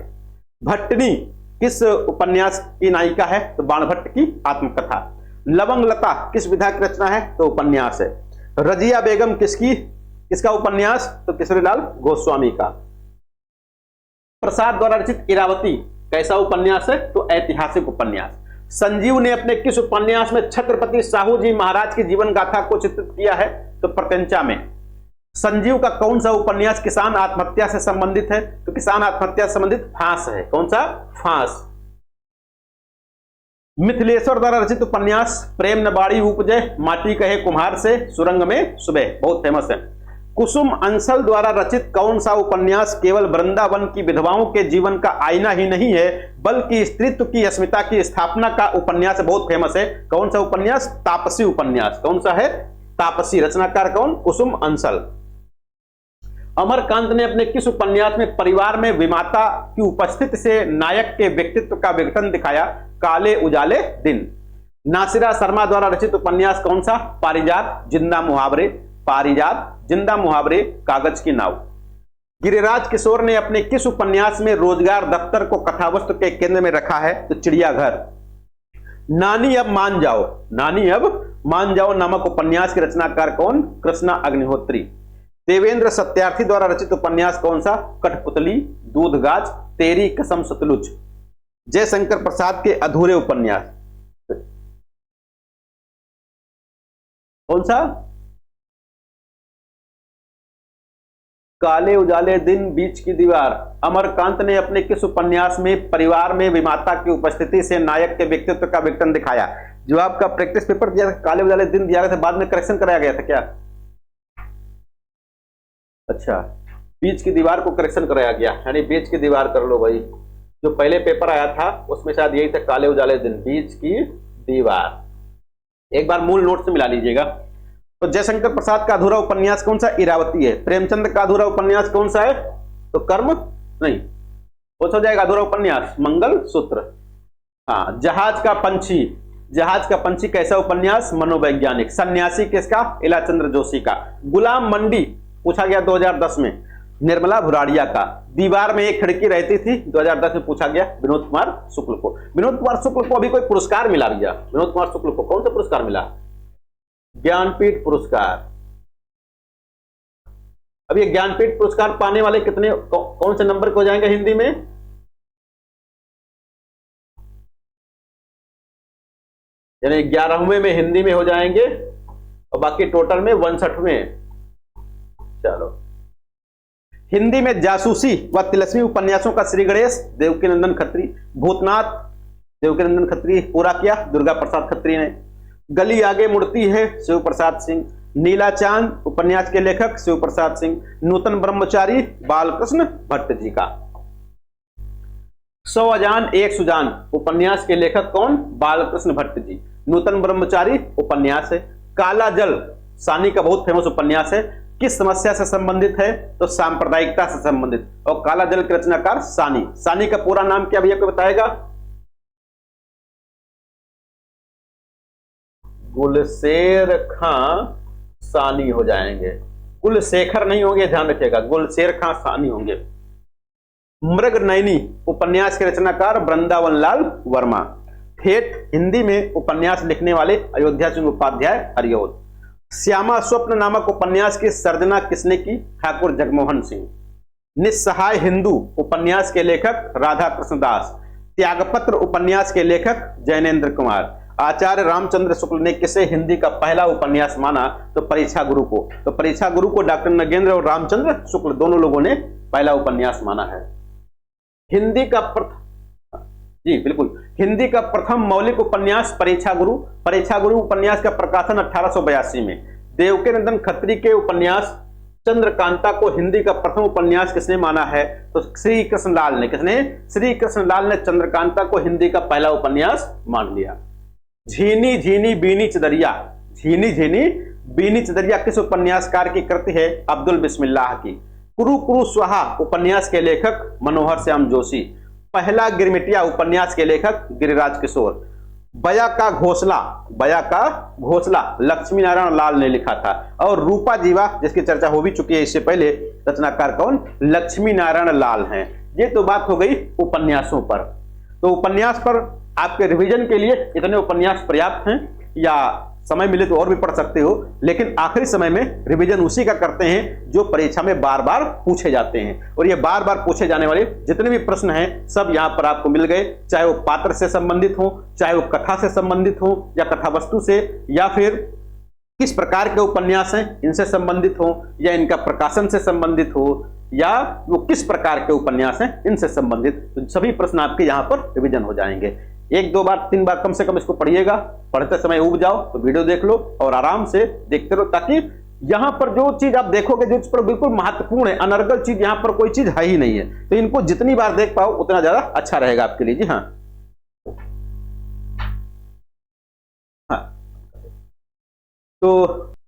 भट्टनी किस उपन्यास की नायिका है? तो बाणभट्ट की आत्मकथा। लवंग लता किस विधा की रचना है? तो उपन्यास है। रजिया बेगम किसका उपन्यास? तो किशोरीलाल गोस्वामी का। प्रसाद द्वारा रचित इरावती कैसा उपन्यास है? तो ऐतिहासिक उपन्यास। संजीव ने अपने किस उपन्यास में छत्रपति साहू जी महाराज की जीवन गाथा को चित्रित किया है? तो प्रत्यंचा में। संजीव का कौन सा उपन्यास किसान आत्महत्या से संबंधित है? तो किसान आत्महत्या से संबंधित फांस है। कौन सा? फांस। मिथिलेश्वर द्वारा रचित उपन्यास प्रेम न बाड़ी उपजे, माटी कहे कुम्हार से, सुरंग में सुबह, बहुत फेमस है। कुसुम अंसल द्वारा रचित कौन सा उपन्यास केवल वृंदावन की विधवाओं के जीवन का आईना ही नहीं है बल्कि स्त्रीत्व की अस्मिता की स्थापना का उपन्यास है, बहुत फेमस है। कौन सा उपन्यास? तापसी उपन्यास। कौन सा है? तापसी। रचनाकार कौन? कुसुम अंसल। अमरकांत ने अपने किस उपन्यास में परिवार में विमाता की उपस्थिति से नायक के व्यक्तित्व का विघटन दिखाया? काले उजाले दिन। नासिरा शर्मा द्वारा रचित उपन्यास कौन सा? पारिजात जिंदा मुहावरे, पारिजात जिंदा मुहावरे, कागज की नाव। गिरिराज किशोर ने अपने किस उपन्यास में रोजगार दफ्तर को कथावस्तु के केंद्र में रखा है? तो चिड़ियाघर। नानी अब मान जाओ, नानी अब मान जाओ नामक उपन्यास के रचनाकार कौन? कृष्णा अग्निहोत्री। देवेंद्र सत्यार्थी द्वारा रचित उपन्यास कौन सा? कठपुतली, दूधगाज, तेरी कसम सतलुज। जयशंकर प्रसाद के अधूरे उपन्यास कौन सा? काले उजाले दिन, बीच की दीवार। अमरकांत ने अपने किस उपन्यास में परिवार में विमाता की उपस्थिति से नायक के व्यक्तित्व का विघटन दिखाया? जो आपका प्रैक्टिस पेपर दिया था, काले उजाले दिन दिया गया था, बाद में करेक्शन कराया गया था क्या? अच्छा, बीच की दीवार को करेक्शन कराया गया, यानी बीच की दीवार कर लो भाई। जो पहले पेपर आया था उसमें शायद यही था, काले उजाले दिन, बीच की दीवार। एक बार मूल नोट से मिला लीजिएगा। तो जयशंकर प्रसाद का अधूरा उपन्यास कौन सा? इरावती है। प्रेमचंद का अधूरा उपन्यास कौन सा है? तो कर्म नहीं, कौन सा हो जाएगा अधूरा उपन्यास? मंगलसूत्र। हाँ। जहाज का पंछी, जहाज का पंछी कैसा उपन्यास? मनोवैज्ञानिक। सन्यासी किसका? इलाचंद्र जोशी का। गुलाम मंडी पूछा गया 2010 में, निर्मला भुराड़िया का। दीवार में एक खिड़की रहती थी, 2010 में पूछा गया, विनोद कुमार शुक्ल को। विनोद कुमार शुक्ल को अभी कोई पुरस्कार मिला भैया? विनोद कुमार शुक्ल को कौन सा पुरस्कार मिला? ज्ञानपीठ पुरस्कार। अब ये ज्ञानपीठ पुरस्कार पाने वाले कितने कौन से नंबर को जाएंगे हिंदी में? यानी 11वें में हिंदी में हो जाएंगे और बाकी टोटल में 61वें। चलो, हिंदी में जासूसी व तिलस्मी उपन्यासों का श्री गणेश देवकीनंदन खत्री, भूतनाथ देवकीनंदन खत्री पूरा किया दुर्गा प्रसाद खत्री ने। गली आगे मुड़ती है शिव प्रसाद सिंह। नीला चांद उपन्यास के लेखक शिव प्रसाद सिंह। नूतन ब्रह्मचारी बालकृष्ण भट्ट जी का। 100 अजान एक सुजान उपन्यास के लेखक कौन? बालकृष्ण भट्ट जी। नूतन ब्रह्मचारी उपन्यास है। काला जल सानी का बहुत फेमस उपन्यास है, किस समस्या से संबंधित है? तो सांप्रदायिकता से संबंधित। और काला जल के रचनाकार सानी। सानी का पूरा नाम क्या भैया को बताएगा? गुलशेर खां सानी हो जाएंगे, गुलशेखर नहीं होंगे, ध्यान रखिएगा, गुलशेर खां सानी होंगे। मृगनयनी उपन्यास के रचनाकार वृंदावन लाल वर्मा। ठेठ हिंदी में उपन्यास लिखने वाले अयोध्या सिंह उपाध्याय हरिऔध। श्यामा स्वप्न नामक उपन्यास की सर्जना किसने की? ठाकुर जगमोहन सिंह। निस्सहाय हिंदू उपन्यास के लेखक राधा कृष्ण दास। त्यागपत्र उपन्यास के लेखक जैनेन्द्र कुमार। आचार्य रामचंद्र शुक्ल ने किसे हिंदी का पहला उपन्यास माना? तो परीक्षा गुरु को। तो परीक्षा गुरु को डॉक्टर नगेंद्र और रामचंद्र शुक्ल दोनों लोगों ने पहला उपन्यास माना है। हिंदी का हिंदी का प्रथम मौलिक उपन्यास परीक्षा गुरु। परीक्षा गुरु उपन्यास का प्रकाशन 1882 में। देवकी नंदन खत्री के उपन्यास चंद्रकांता को हिंदी का प्रथम उपन्यास किसने माना है? तो श्री कृष्णलाल ने। किसने? श्री कृष्णलाल ने चंद्रकांता को हिंदी का पहला उपन्यास मान लिया। झीनी झीनी बीनी चदरिया। झीनी झीनी बीनी चदरिया किस उपन्यासकार की कृति है? अब्दुल बिस्मिल्लाह की। कुरु कुरु स्वाहा उपन्यास के लेखक मनोहर श्याम जोशी। पहला गिरमिटिया उपन्यास के लेखक गिरिराज किशोर। बया का घोंसला लक्ष्मी नारायण लाल ने लिखा था। और रूपा जीवा जिसकी चर्चा हो भी चुकी है इससे पहले, रचनाकार कौन? लक्ष्मी नारायण लाल हैं। ये तो बात हो गई उपन्यासों पर। तो उपन्यास पर आपके रिवीजन के लिए इतने उपन्यास पर्याप्त हैं, या समय मिले तो और भी पढ़ सकते हो, लेकिन आखिरी समय में रिवीजन उसी का करते हैं जो परीक्षा में बार बार पूछे जाते हैं। और ये बार बार पूछे जाने वाले जितने भी प्रश्न हैं सब यहां पर आपको मिल गए, चाहे वो पात्र से संबंधित हो, चाहे वो कथा से संबंधित हो, या कथा वस्तु से, या फिर किस प्रकार के उपन्यास हैं इनसे संबंधित हो, या इनका प्रकाशन से संबंधित हो, या वो किस प्रकार के उपन्यास हैं इनसे संबंधित। तो सभी प्रश्न आपके यहाँ पर रिवीजन हो जाएंगे। एक दो बार तीन बार कम से कम इसको पढ़िएगा। पढ़ते समय उब जाओ तो वीडियो देख लो और आराम से देखते रहो, ताकि यहां पर जो चीज आप देखोगे जो चीज पर बिल्कुल महत्वपूर्ण है, अनर्गल चीज यहां पर कोई चीज है ही नहीं है, तो इनको जितनी बार देख पाओ उतना ज्यादा अच्छा रहेगा आपके लिए। जी हाँ, हाँ। तो